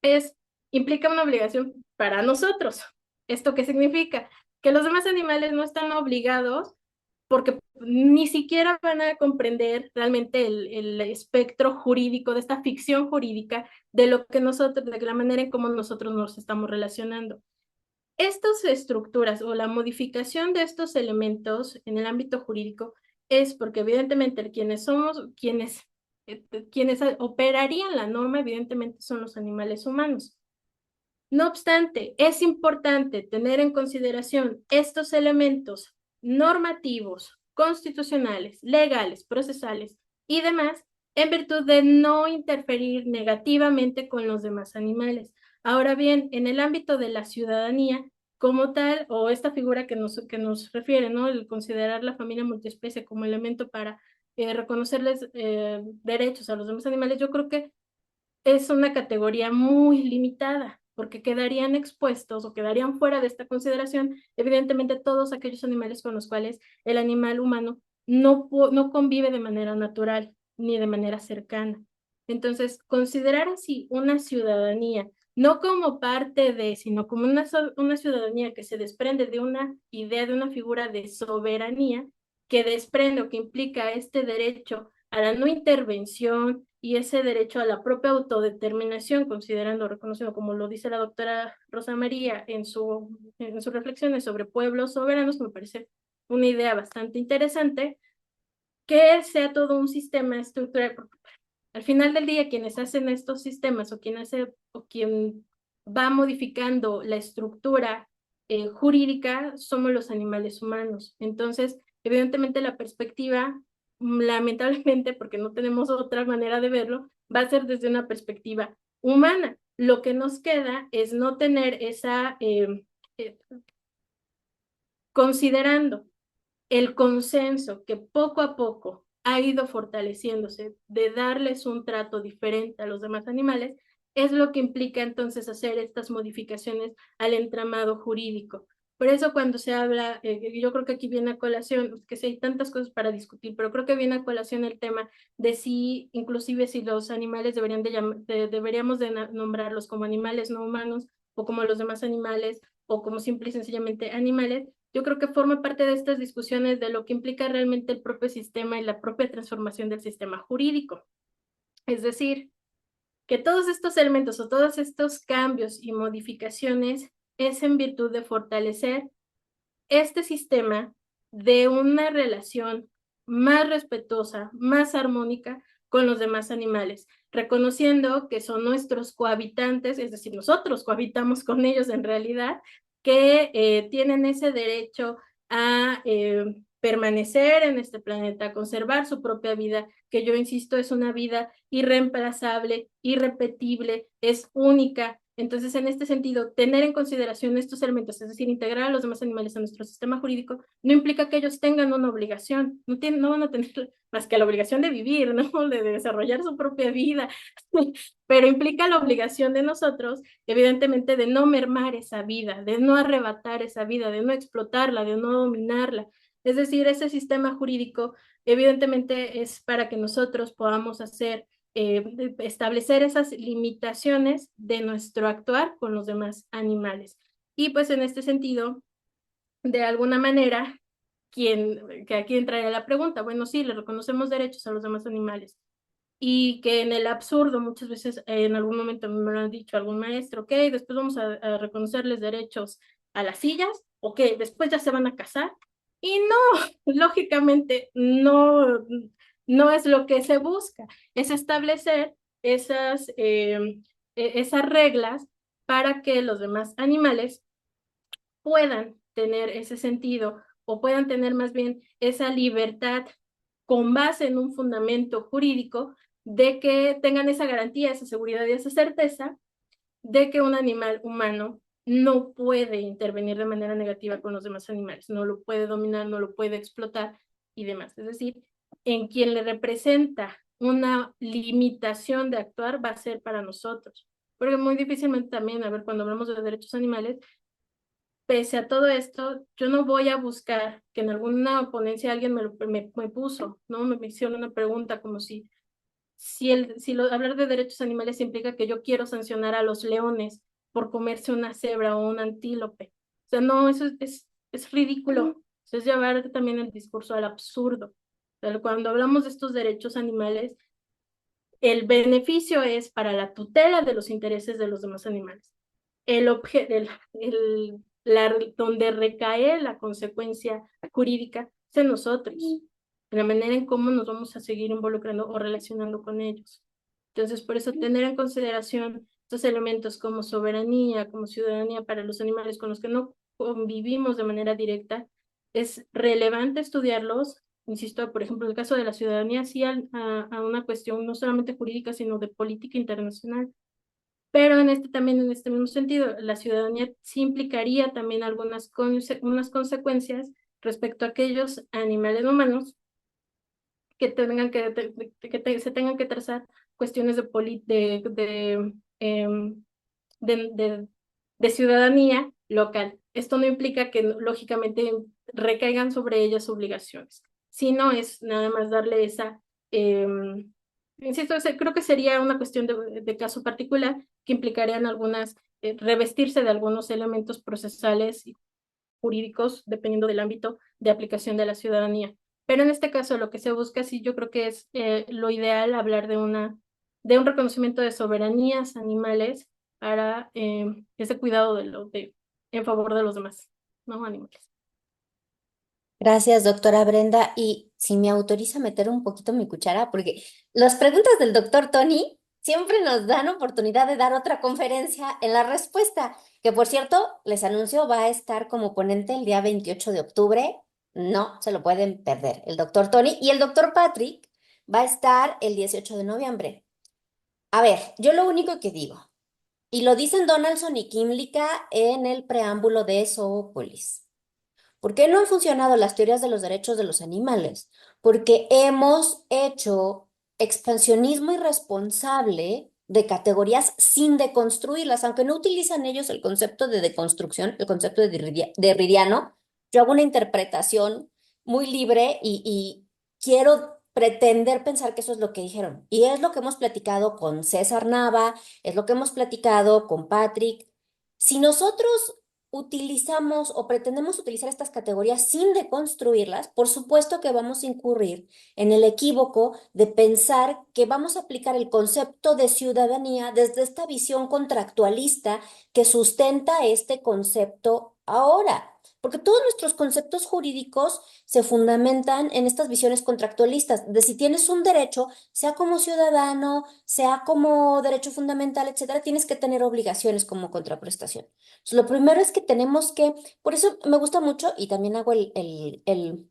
es, implica una obligación para nosotros. ¿Esto qué significa? Que los demás animales no están obligados porque ni siquiera van a comprender realmente el espectro jurídico de esta ficción jurídica de lo que nosotros, de la manera en cómo nosotros nos estamos relacionando. Estas estructuras o la modificación de estos elementos en el ámbito jurídico es porque evidentemente quienes operarían la norma evidentemente son los animales humanos. No obstante, es importante tener en consideración estos elementos normativos, constitucionales, legales, procesales y demás, en virtud de no interferir negativamente con los demás animales. Ahora bien, en el ámbito de la ciudadanía, como tal, o esta figura que nos refiere, ¿no? El considerar la familia multiespecie como elemento para reconocerles derechos a los demás animales, yo creo que es una categoría muy limitada, porque quedarían expuestos o quedarían fuera de esta consideración, evidentemente, todos aquellos animales con los cuales el animal humano no convive de manera natural ni de manera cercana. Entonces, considerar así una ciudadanía, no como parte de, sino como una ciudadanía que se desprende de una idea, de una figura de soberanía, que desprende o que implica este derecho a la no intervención y ese derecho a la propia autodeterminación, considerando, reconociendo, como lo dice la doctora Rosa María en sus reflexiones sobre pueblos soberanos, me parece una idea bastante interesante, que sea todo un sistema estructural. Al final del día, quienes hacen estos sistemas o quien va modificando la estructura jurídica somos los animales humanos. Entonces, evidentemente la perspectiva, lamentablemente, porque no tenemos otra manera de verlo, va a ser desde una perspectiva humana. Lo que nos queda es no tener esa considerando el consenso que poco a poco ha ido fortaleciéndose de darles un trato diferente a los demás animales, es lo que implica entonces hacer estas modificaciones al entramado jurídico. Por eso cuando se habla, yo creo que aquí viene a colación, que sí hay tantas cosas para discutir, pero creo que viene a colación el tema de si, inclusive si los animales deberíamos de nombrarlos como animales no humanos o como los demás animales o como simple y sencillamente animales. Yo creo que forma parte de estas discusiones de lo que implica realmente el propio sistema y la propia transformación del sistema jurídico. Es decir, que todos estos elementos o todos estos cambios y modificaciones es en virtud de fortalecer este sistema de una relación más respetuosa, más armónica con los demás animales, reconociendo que son nuestros cohabitantes, es decir, nosotros cohabitamos con ellos en realidad, que tienen ese derecho a permanecer en este planeta, conservar su propia vida, que yo insisto es una vida irreemplazable, irrepetible, es única. Entonces, en este sentido, tener en consideración estos elementos, es decir, integrar a los demás animales a nuestro sistema jurídico, no implica que ellos tengan una obligación, no van a tener más que la obligación de vivir, ¿no? De desarrollar su propia vida, pero implica la obligación de nosotros, evidentemente, de no mermar esa vida, de no arrebatar esa vida, de no explotarla, de no dominarla. Es decir, ese sistema jurídico, evidentemente, es para que nosotros podamos hacer establecer esas limitaciones de nuestro actuar con los demás animales. Y pues en este sentido, de alguna manera, que aquí entraría la pregunta, bueno, sí, le reconocemos derechos a los demás animales y que en el absurdo muchas veces en algún momento me lo han dicho algún maestro, ok, después vamos a reconocerles derechos a las sillas, ok, después ya se van a casar y no, lógicamente no es lo que se busca, es establecer esas reglas para que los demás animales puedan tener ese sentido o puedan tener más bien esa libertad con base en un fundamento jurídico de que tengan esa garantía, esa seguridad y esa certeza de que un animal humano no puede intervenir de manera negativa con los demás animales, no lo puede dominar, no lo puede explotar y demás. Es decir, en quien le representa una limitación de actuar va a ser para nosotros. Porque muy difícilmente también, a ver, cuando hablamos de derechos animales, pese a todo esto, yo no voy a buscar que en alguna ponencia alguien me puso, ¿no? Me hicieron una pregunta como si hablar de derechos animales implica que yo quiero sancionar a los leones por comerse una cebra o un antílope. O sea, no, eso es ridículo. Eso es llevar también el discurso al absurdo. O sea, cuando hablamos de estos derechos animales, el beneficio es para la tutela de los intereses de los demás animales. Donde recae la consecuencia jurídica es en nosotros, en la manera en cómo nos vamos a seguir involucrando o relacionando con ellos. Entonces, por eso tener en consideración estos elementos como soberanía, como ciudadanía para los animales con los que no convivimos de manera directa, es relevante estudiarlos. Insisto, por ejemplo, en el caso de la ciudadanía, sí a una cuestión no solamente jurídica, sino de política internacional. Pero también en este mismo sentido, la ciudadanía sí implicaría también unas consecuencias respecto a aquellos animales humanos que se tengan que trazar cuestiones de ciudadanía local. Esto no implica que lógicamente recaigan sobre ellas obligaciones, sino es nada más darle insisto, creo que sería una cuestión de caso particular que implicarían revestirse de algunos elementos procesales y jurídicos dependiendo del ámbito de aplicación de la ciudadanía. Pero en este caso lo que se busca, sí, yo creo que es lo ideal hablar de un reconocimiento de soberanías animales para ese cuidado en favor de los demás, ¿no? Animales. Gracias, doctora Brenda. Y si me autoriza meter un poquito mi cuchara, porque las preguntas del doctor Tony siempre nos dan oportunidad de dar otra conferencia en la respuesta, que por cierto, les anuncio, va a estar como ponente el día 28 de octubre. No se lo pueden perder. El doctor Tony y el doctor Patrick va a estar el 18 de noviembre. A ver, yo lo único que digo, y lo dicen Donaldson y Kimlicka en el preámbulo de Zoopolis. ¿Por qué no han funcionado las teorías de los derechos de los animales? Porque hemos hecho expansionismo irresponsable de categorías sin deconstruirlas, aunque no utilizan ellos el concepto de deconstrucción, el concepto de Derridiano, yo hago una interpretación muy libre y quiero pretender pensar que eso es lo que dijeron. Y es lo que hemos platicado con César Nava, es lo que hemos platicado con Patrick. Si nosotros utilizamos o pretendemos utilizar estas categorías sin deconstruirlas, por supuesto que vamos a incurrir en el equívoco de pensar que vamos a aplicar el concepto de ciudadanía desde esta visión contractualista que sustenta este concepto ahora. Porque todos nuestros conceptos jurídicos se fundamentan en estas visiones contractualistas, de si tienes un derecho, sea como ciudadano, sea como derecho fundamental, etcétera, tienes que tener obligaciones como contraprestación. Entonces, lo primero es que tenemos que, por eso me gusta mucho y también hago el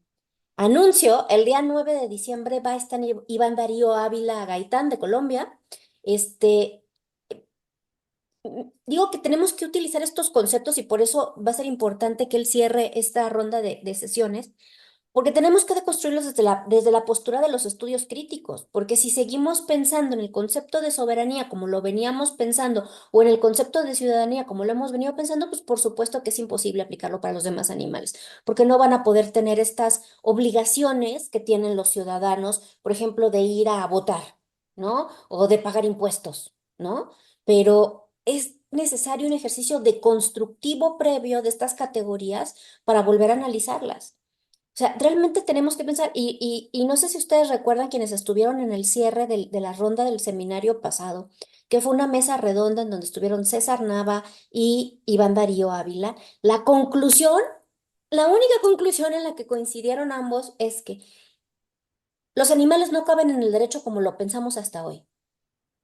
anuncio, el día 9 de diciembre va a estar Iván Darío Ávila Gaitán de Colombia. Este, Digo que tenemos que utilizar estos conceptos y por eso va a ser importante que él cierre esta ronda de sesiones porque tenemos que deconstruirlos desde la postura de los estudios críticos, porque si seguimos pensando en el concepto de soberanía como lo veníamos pensando, o en el concepto de ciudadanía como lo hemos venido pensando, pues por supuesto que es imposible aplicarlo para los demás animales, porque no van a poder tener estas obligaciones que tienen los ciudadanos, por ejemplo, de ir a votar, ¿no? O de pagar impuestos, ¿no? Pero es necesario un ejercicio deconstructivo previo de estas categorías para volver a analizarlas. O sea, realmente tenemos que pensar, y no sé si ustedes recuerdan quienes estuvieron en el cierre de la ronda del seminario pasado, que fue una mesa redonda en donde estuvieron César Nava y Iván Darío Ávila. La conclusión, la única conclusión en la que coincidieron ambos es que los animales no caben en el derecho como lo pensamos hasta hoy.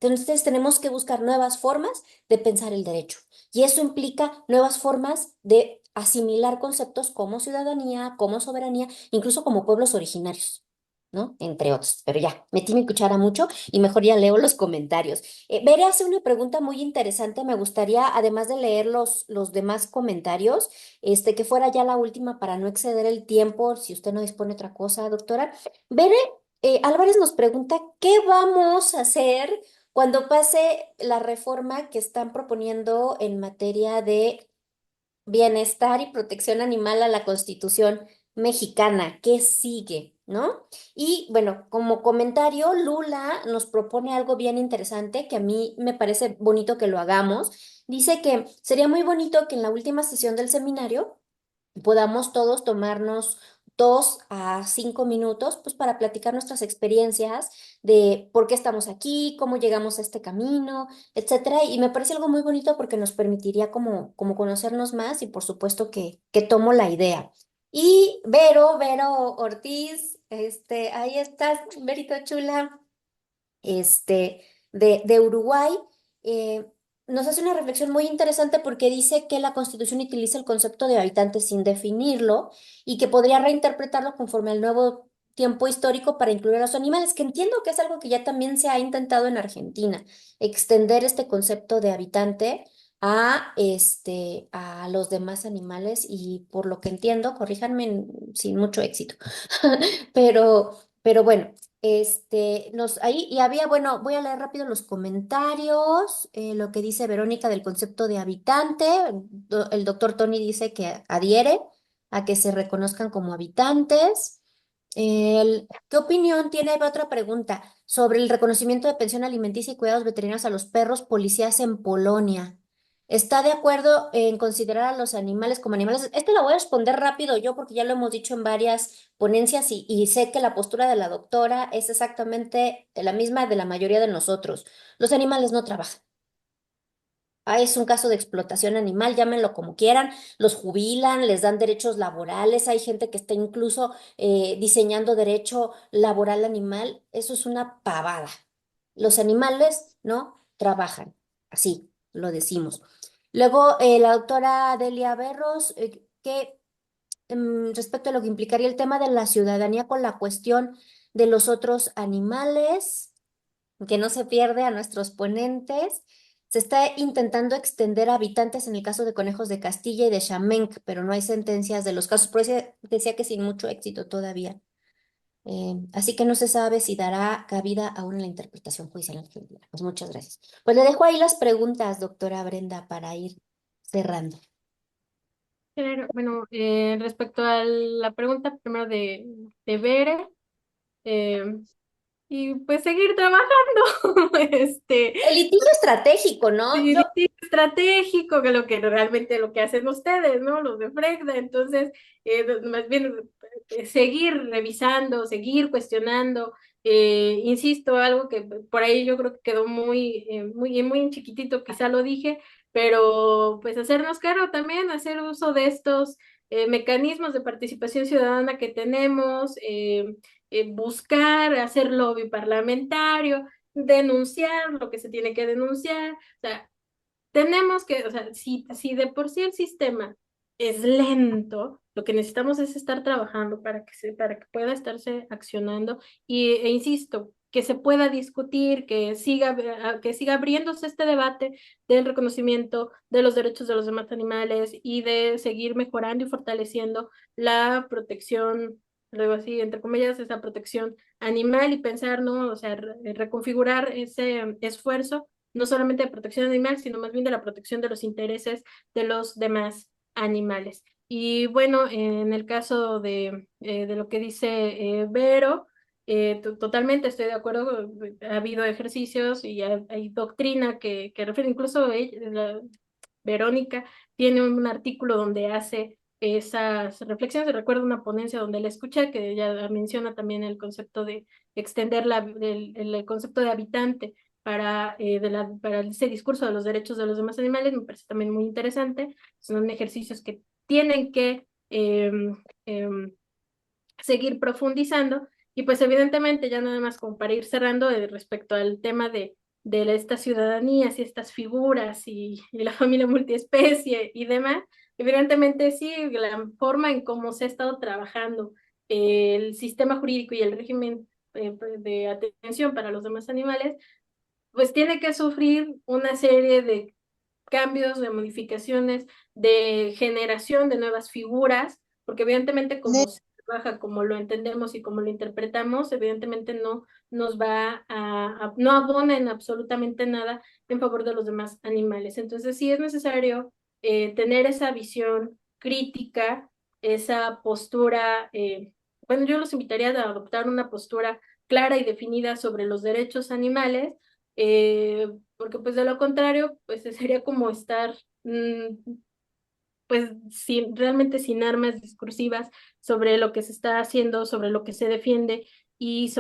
Entonces tenemos que buscar nuevas formas de pensar el derecho y eso implica nuevas formas de asimilar conceptos como ciudadanía, como soberanía, incluso como pueblos originarios, ¿no? Entre otros. Pero ya, metí mi cuchara mucho y mejor ya leo los comentarios. Bere hace una pregunta muy interesante. Me gustaría, además de leer los demás comentarios, que fuera ya la última para no exceder el tiempo, si usted no dispone de otra cosa, doctora. Bere Álvarez nos pregunta, ¿qué vamos a hacer cuando pase la reforma que están proponiendo en materia de bienestar y protección animal a la Constitución mexicana? ¿Qué sigue? ¿No? Y bueno, como comentario, Lula nos propone algo bien interesante que a mí me parece bonito que lo hagamos. Dice que sería muy bonito que en la última sesión del seminario podamos todos tomarnos 2 a 5 minutos, pues para platicar nuestras experiencias de por qué estamos aquí, cómo llegamos a este camino, etcétera. Y me parece algo muy bonito porque nos permitiría como conocernos más y por supuesto que tomo la idea. Y Vero Ortiz, ahí estás, Verito chula este, de Uruguay, eh, nos hace una reflexión muy interesante porque dice que la Constitución utiliza el concepto de habitante sin definirlo y que podría reinterpretarlo conforme al nuevo tiempo histórico para incluir a los animales, que entiendo que es algo que ya también se ha intentado en Argentina, extender este concepto de habitante a los demás animales y por lo que entiendo, corríjanme sin mucho éxito, pero bueno. Ahí, y había, bueno, voy a leer rápido los comentarios, lo que dice Verónica del concepto de habitante. El doctor Tony dice que adhiere a que se reconozcan como habitantes. ¿Qué opinión tiene? Hay otra pregunta sobre el reconocimiento de pensión alimenticia y cuidados veterinarios a los perros policías en Polonia. ¿Está de acuerdo en considerar a los animales como animales? Esto lo voy a responder rápido yo porque ya lo hemos dicho en varias ponencias y sé que la postura de la doctora es exactamente la misma de la mayoría de nosotros. Los animales no trabajan. Es un caso de explotación animal, llámenlo como quieran, los jubilan, les dan derechos laborales, hay gente que está incluso diseñando derecho laboral animal, eso es una pavada. Los animales no trabajan, así lo decimos. Luego, la doctora Delia Berros, que respecto a lo que implicaría el tema de la ciudadanía con la cuestión de los otros animales, que no se pierde a nuestros ponentes. Se está intentando extender a habitantes en el caso de Conejos de Castilla y de Xamenc, pero no hay sentencias de los casos. Por eso decía que sin mucho éxito todavía. Así que no se sabe si dará cabida aún en la interpretación judicial argentina. Pues muchas gracias. Pues le dejo ahí las preguntas, doctora Brenda, para ir cerrando. Claro, bueno, respecto a la pregunta primero de Bere, eh, y pues seguir trabajando, El litigio estratégico, ¿no? sí, sí, estratégico, que lo que realmente lo que hacen ustedes, ¿no? Los de Fregda. Entonces, más bien seguir revisando, seguir cuestionando. Insisto, algo que por ahí yo creo que quedó muy en chiquitito, quizá lo dije, pero pues hacernos cargo también, hacer uso de estos mecanismos de participación ciudadana que tenemos, buscar, hacer lobby parlamentario, denunciar lo que se tiene que denunciar. O sea, tenemos que, o sea, si de por sí el sistema es lento, lo que necesitamos es estar trabajando para que pueda estarse accionando e insisto, que se pueda discutir, que siga abriéndose este debate del reconocimiento de los derechos de los demás animales y de seguir mejorando y fortaleciendo la protección, luego así, entre comillas, esa protección animal y pensar, ¿no? O sea, reconfigurar ese esfuerzo no solamente de protección animal, sino más bien de la protección de los intereses de los demás animales. Y bueno, en el caso de lo que dice Vero, totalmente estoy de acuerdo, ha habido ejercicios y hay doctrina que refiere, incluso Verónica tiene un artículo donde hace esas reflexiones. Recuerdo una ponencia donde la escuché, que ella menciona también el concepto de extender el concepto de habitante para ese discurso de los derechos de los demás animales. Me parece también muy interesante. Son ejercicios que tienen que seguir profundizando. Y pues evidentemente ya nada más como para ir cerrando respecto al tema de estas ciudadanías y estas figuras y la familia multiespecie y demás, evidentemente sí, la forma en cómo se ha estado trabajando el sistema jurídico y el régimen de atención para los demás animales, pues tiene que sufrir una serie de cambios, de modificaciones, de generación de nuevas figuras, porque evidentemente como se trabaja, como lo entendemos y como lo interpretamos, evidentemente no nos va no abona en absolutamente nada en favor de los demás animales. Entonces sí es necesario tener esa visión crítica, esa postura, bueno, yo los invitaría a adoptar una postura clara y definida sobre los derechos animales, porque pues de lo contrario, pues sería como estar pues realmente sin armas discursivas sobre lo que se está haciendo, sobre lo que se defiende y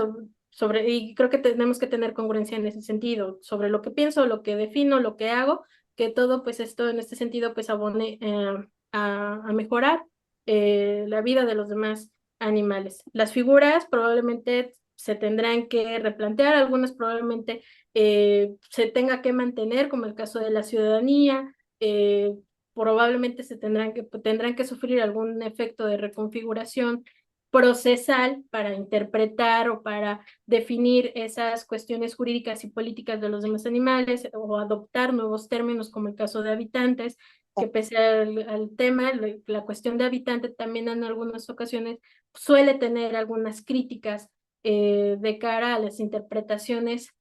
y creo que tenemos que tener congruencia en ese sentido, sobre lo que pienso, lo que defino, lo que hago, que todo pues esto en este sentido pues abone a mejorar la vida de los demás animales. Las figuras probablemente se tendrán que replantear, algunas probablemente se tenga que mantener, como el caso de la ciudadanía, probablemente tendrán que sufrir algún efecto de reconfiguración procesal para interpretar o para definir esas cuestiones jurídicas y políticas de los demás animales o adoptar nuevos términos como el caso de habitantes, que pese al tema, la cuestión de habitante también en algunas ocasiones suele tener algunas críticas de cara a las interpretaciones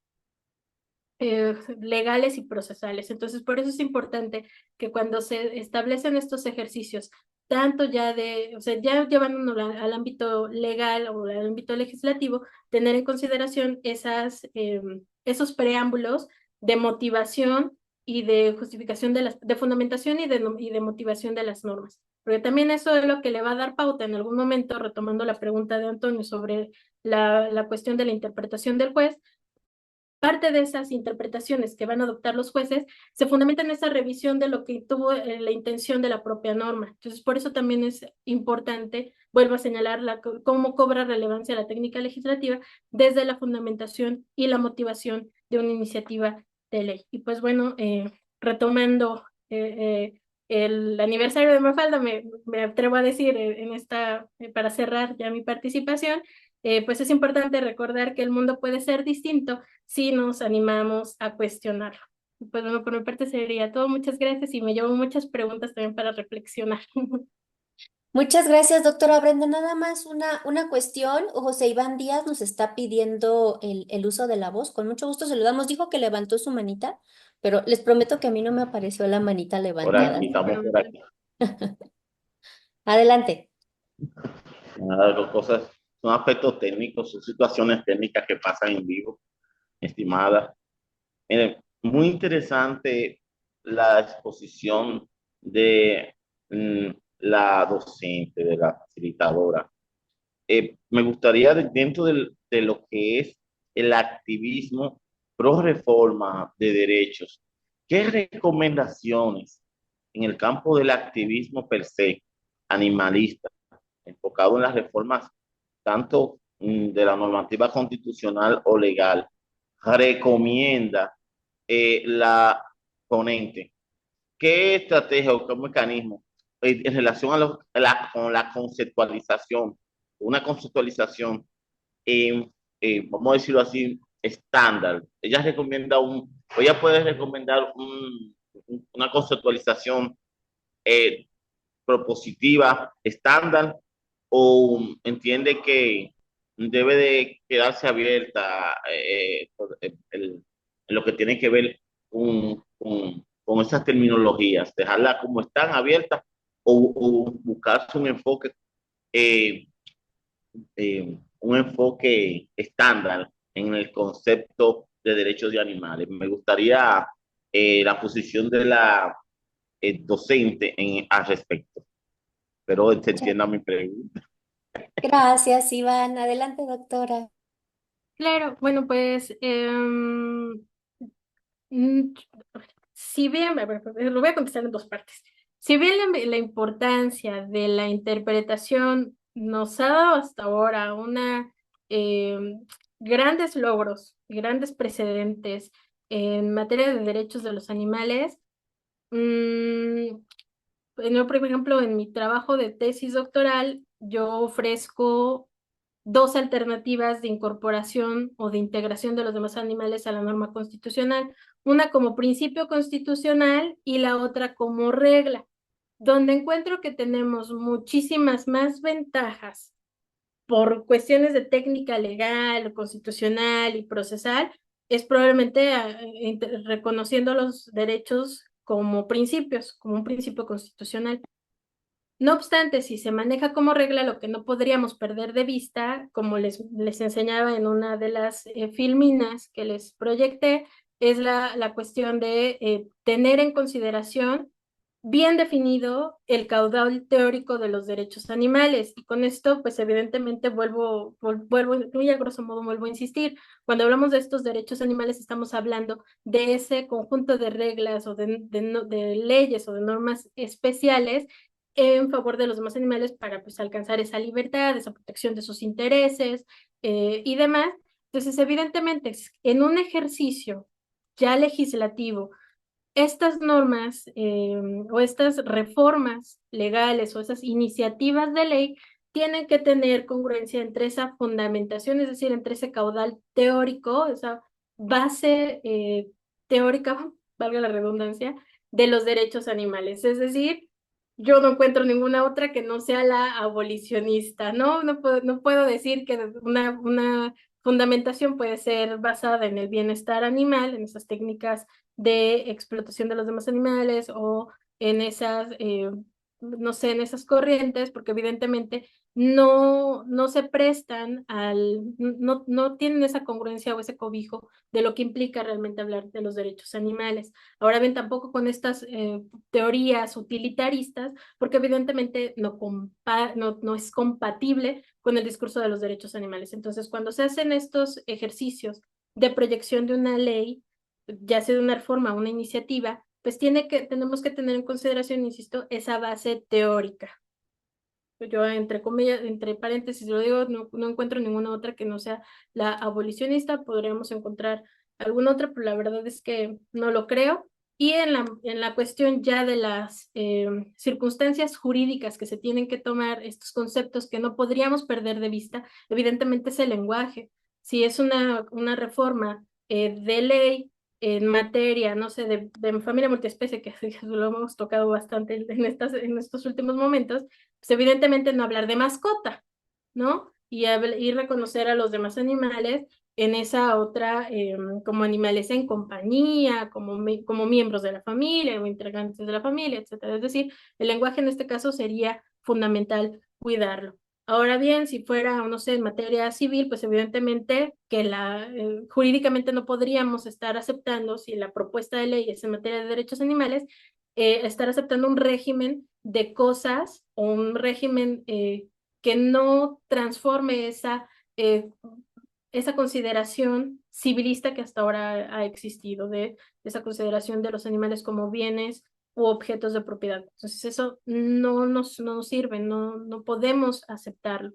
legales y procesales. Entonces, por eso es importante que cuando se establecen estos ejercicios, tanto ya o sea, ya llevándolo al ámbito legal o al ámbito legislativo, tener en consideración esos preámbulos de motivación y de justificación de fundamentación y de motivación de las normas. Porque también eso es lo que le va a dar pauta en algún momento, retomando la pregunta de Antonio sobre la cuestión de la interpretación del juez. Parte de esas interpretaciones que van a adoptar los jueces se fundamentan en esa revisión de lo que tuvo la intención de la propia norma. Entonces, por eso también es importante, vuelvo a señalar, cómo cobra relevancia la técnica legislativa desde la fundamentación y la motivación de una iniciativa de ley. Y pues bueno, retomando el aniversario de Mafalda, me atrevo a decir para cerrar ya mi participación, pues es importante recordar que el mundo puede ser distinto si nos animamos a cuestionarlo. Pues bueno, por mi parte sería todo. Muchas gracias y me llevo muchas preguntas también para reflexionar. Muchas gracias, doctora Brenda. Nada más una cuestión. José Iván Díaz nos está pidiendo el uso de la voz. Con mucho gusto se lo damos. Dijo que levantó su manita, pero les prometo que a mí no me apareció la manita Por levantada. aquí, estamos por aquí. Adelante. Nada, dos cosas, son aspectos técnicos, son situaciones técnicas que pasan en vivo, estimada. Miren, muy interesante la exposición de la docente, de la facilitadora. Me gustaría, dentro de lo que es el activismo pro reforma de derechos, ¿qué recomendaciones en el campo del activismo per se, animalista, enfocado en las reformas tanto de la normativa constitucional o legal, recomienda la ponente? ¿Qué estrategia o qué mecanismo en relación con la conceptualización? Una conceptualización, vamos a decirlo así, estándar. Ella recomienda o ella puede recomendar una conceptualización eh, propositiva estándar, o entiende que debe de quedarse abierta en lo que tiene que ver con esas terminologías, dejarlas como están abiertas, o buscarse eh, un enfoque estándar en el concepto de derechos de animales. Me gustaría la posición de la docente al respecto. Pero se entienda mi pregunta. Gracias, Iván. Adelante, doctora. Claro, bueno, pues mm, si bien, a ver, lo voy a contestar en dos partes. Si bien la importancia de la interpretación nos ha dado hasta ahora grandes logros, grandes precedentes en materia de derechos de los animales, mm, yo, por ejemplo, en mi trabajo de tesis doctoral, yo ofrezco dos alternativas de incorporación o de integración de los demás animales a la norma constitucional, una como principio constitucional y la otra como regla, donde encuentro que tenemos muchísimas más ventajas por cuestiones de técnica legal, constitucional y procesal, es probablemente reconociendo los derechos como principios, como un principio constitucional. No obstante, si se maneja como regla, lo que no podríamos perder de vista, como les enseñaba en una de las filminas que les proyecté, es la cuestión de tener en consideración bien definido el caudal teórico de los derechos animales. Y con esto, pues evidentemente muy a grosso modo vuelvo a insistir, cuando hablamos de estos derechos animales estamos hablando de ese conjunto de reglas o de leyes o de normas especiales en favor de los demás animales para pues alcanzar esa libertad, esa protección de sus intereses y demás. Entonces, evidentemente, en un ejercicio ya legislativo, estas normas o estas reformas legales o esas iniciativas de ley tienen que tener congruencia entre esa fundamentación, es decir, entre ese caudal teórico, esa base teórica, valga la redundancia, de los derechos animales. Es decir, yo no encuentro ninguna otra que no sea la abolicionista, ¿no? No puedo decir que una fundamentación puede ser basada en el bienestar animal, en esas técnicas de explotación de los demás animales o en esas, no sé, en esas corrientes, porque evidentemente no se prestan no tienen esa congruencia o ese cobijo de lo que implica realmente hablar de los derechos animales. Ahora bien, tampoco con estas teorías utilitaristas, porque evidentemente no es compatible con el discurso de los derechos animales. Entonces, cuando se hacen estos ejercicios de proyección de una ley, ya sea de una reforma o una iniciativa, pues tenemos que tener en consideración, insisto, esa base teórica. Yo, entre comillas, entre paréntesis, lo digo, no encuentro ninguna otra que no sea la abolicionista. Podríamos encontrar alguna otra, pero la verdad es que no lo creo. Y en la cuestión ya de las circunstancias jurídicas que se tienen que tomar, estos conceptos que no podríamos perder de vista, evidentemente es el lenguaje. Si es una reforma de ley en materia, no sé, de familia multiespecie, que lo hemos tocado bastante en estos últimos momentos, pues evidentemente no hablar de mascota, ¿no? Y reconocer a los demás animales en esa otra, como animales en compañía, como miembros de la familia o integrantes de la familia, etcétera. Es decir, el lenguaje en este caso sería fundamental cuidarlo. Ahora bien, si fuera, no sé, en materia civil, pues evidentemente que jurídicamente no podríamos estar aceptando, si la propuesta de ley es en materia de derechos animales, estar aceptando un régimen de cosas o un régimen que no transforme eh, esa consideración civilista que hasta ahora ha existido, de esa consideración de los animales como bienes u objetos de propiedad. Entonces eso no nos sirve, no podemos aceptarlo.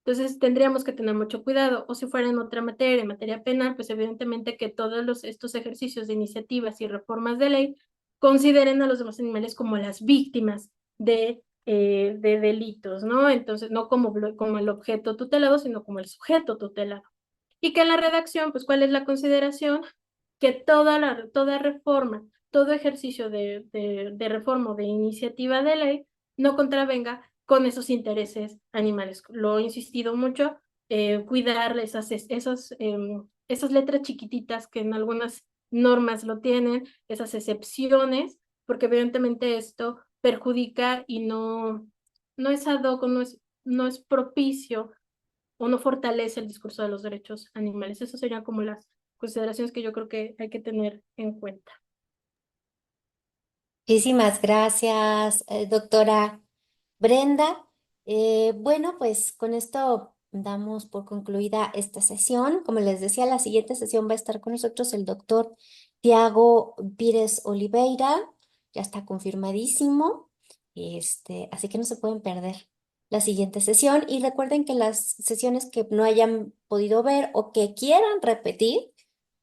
Entonces tendríamos que tener mucho cuidado, o si fuera en otra materia, en materia penal, pues evidentemente que todos estos ejercicios de iniciativas y reformas de ley consideren a los demás animales como las víctimas de delitos, ¿no? Entonces, no como el objeto tutelado, sino como el sujeto tutelado. Y que en la redacción, pues, ¿cuál es la consideración? Que toda reforma, todo ejercicio de reforma o de iniciativa de ley no contravenga con esos intereses animales. Lo he insistido mucho, cuidar esas letras chiquititas que en algunas normas lo tienen, esas excepciones, porque evidentemente esto perjudica y no es ad hoc, no es propicio o no fortalece el discurso de los derechos animales. Esas serían como las consideraciones que yo creo que hay que tener en cuenta. Muchísimas gracias, doctora Brenda. Bueno, pues con esto damos por concluida esta sesión. Como les decía, la siguiente sesión va a estar con nosotros el doctor Tiago Pires Oliveira. Ya está confirmadísimo. Así que no se pueden perder la siguiente sesión. Y recuerden que las sesiones que no hayan podido ver o que quieran repetir,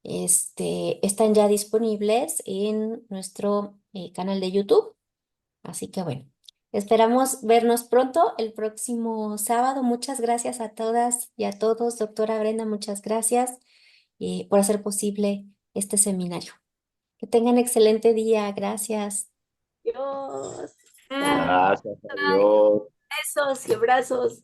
están ya disponibles en nuestro canal de YouTube. Así que bueno, esperamos vernos pronto el próximo sábado. Muchas gracias a todas y a todos. Doctora Brenda, muchas gracias por hacer posible este seminario. Que tengan excelente día. Gracias. Dios. Ah, Bye. Gracias a Dios. Besos y abrazos.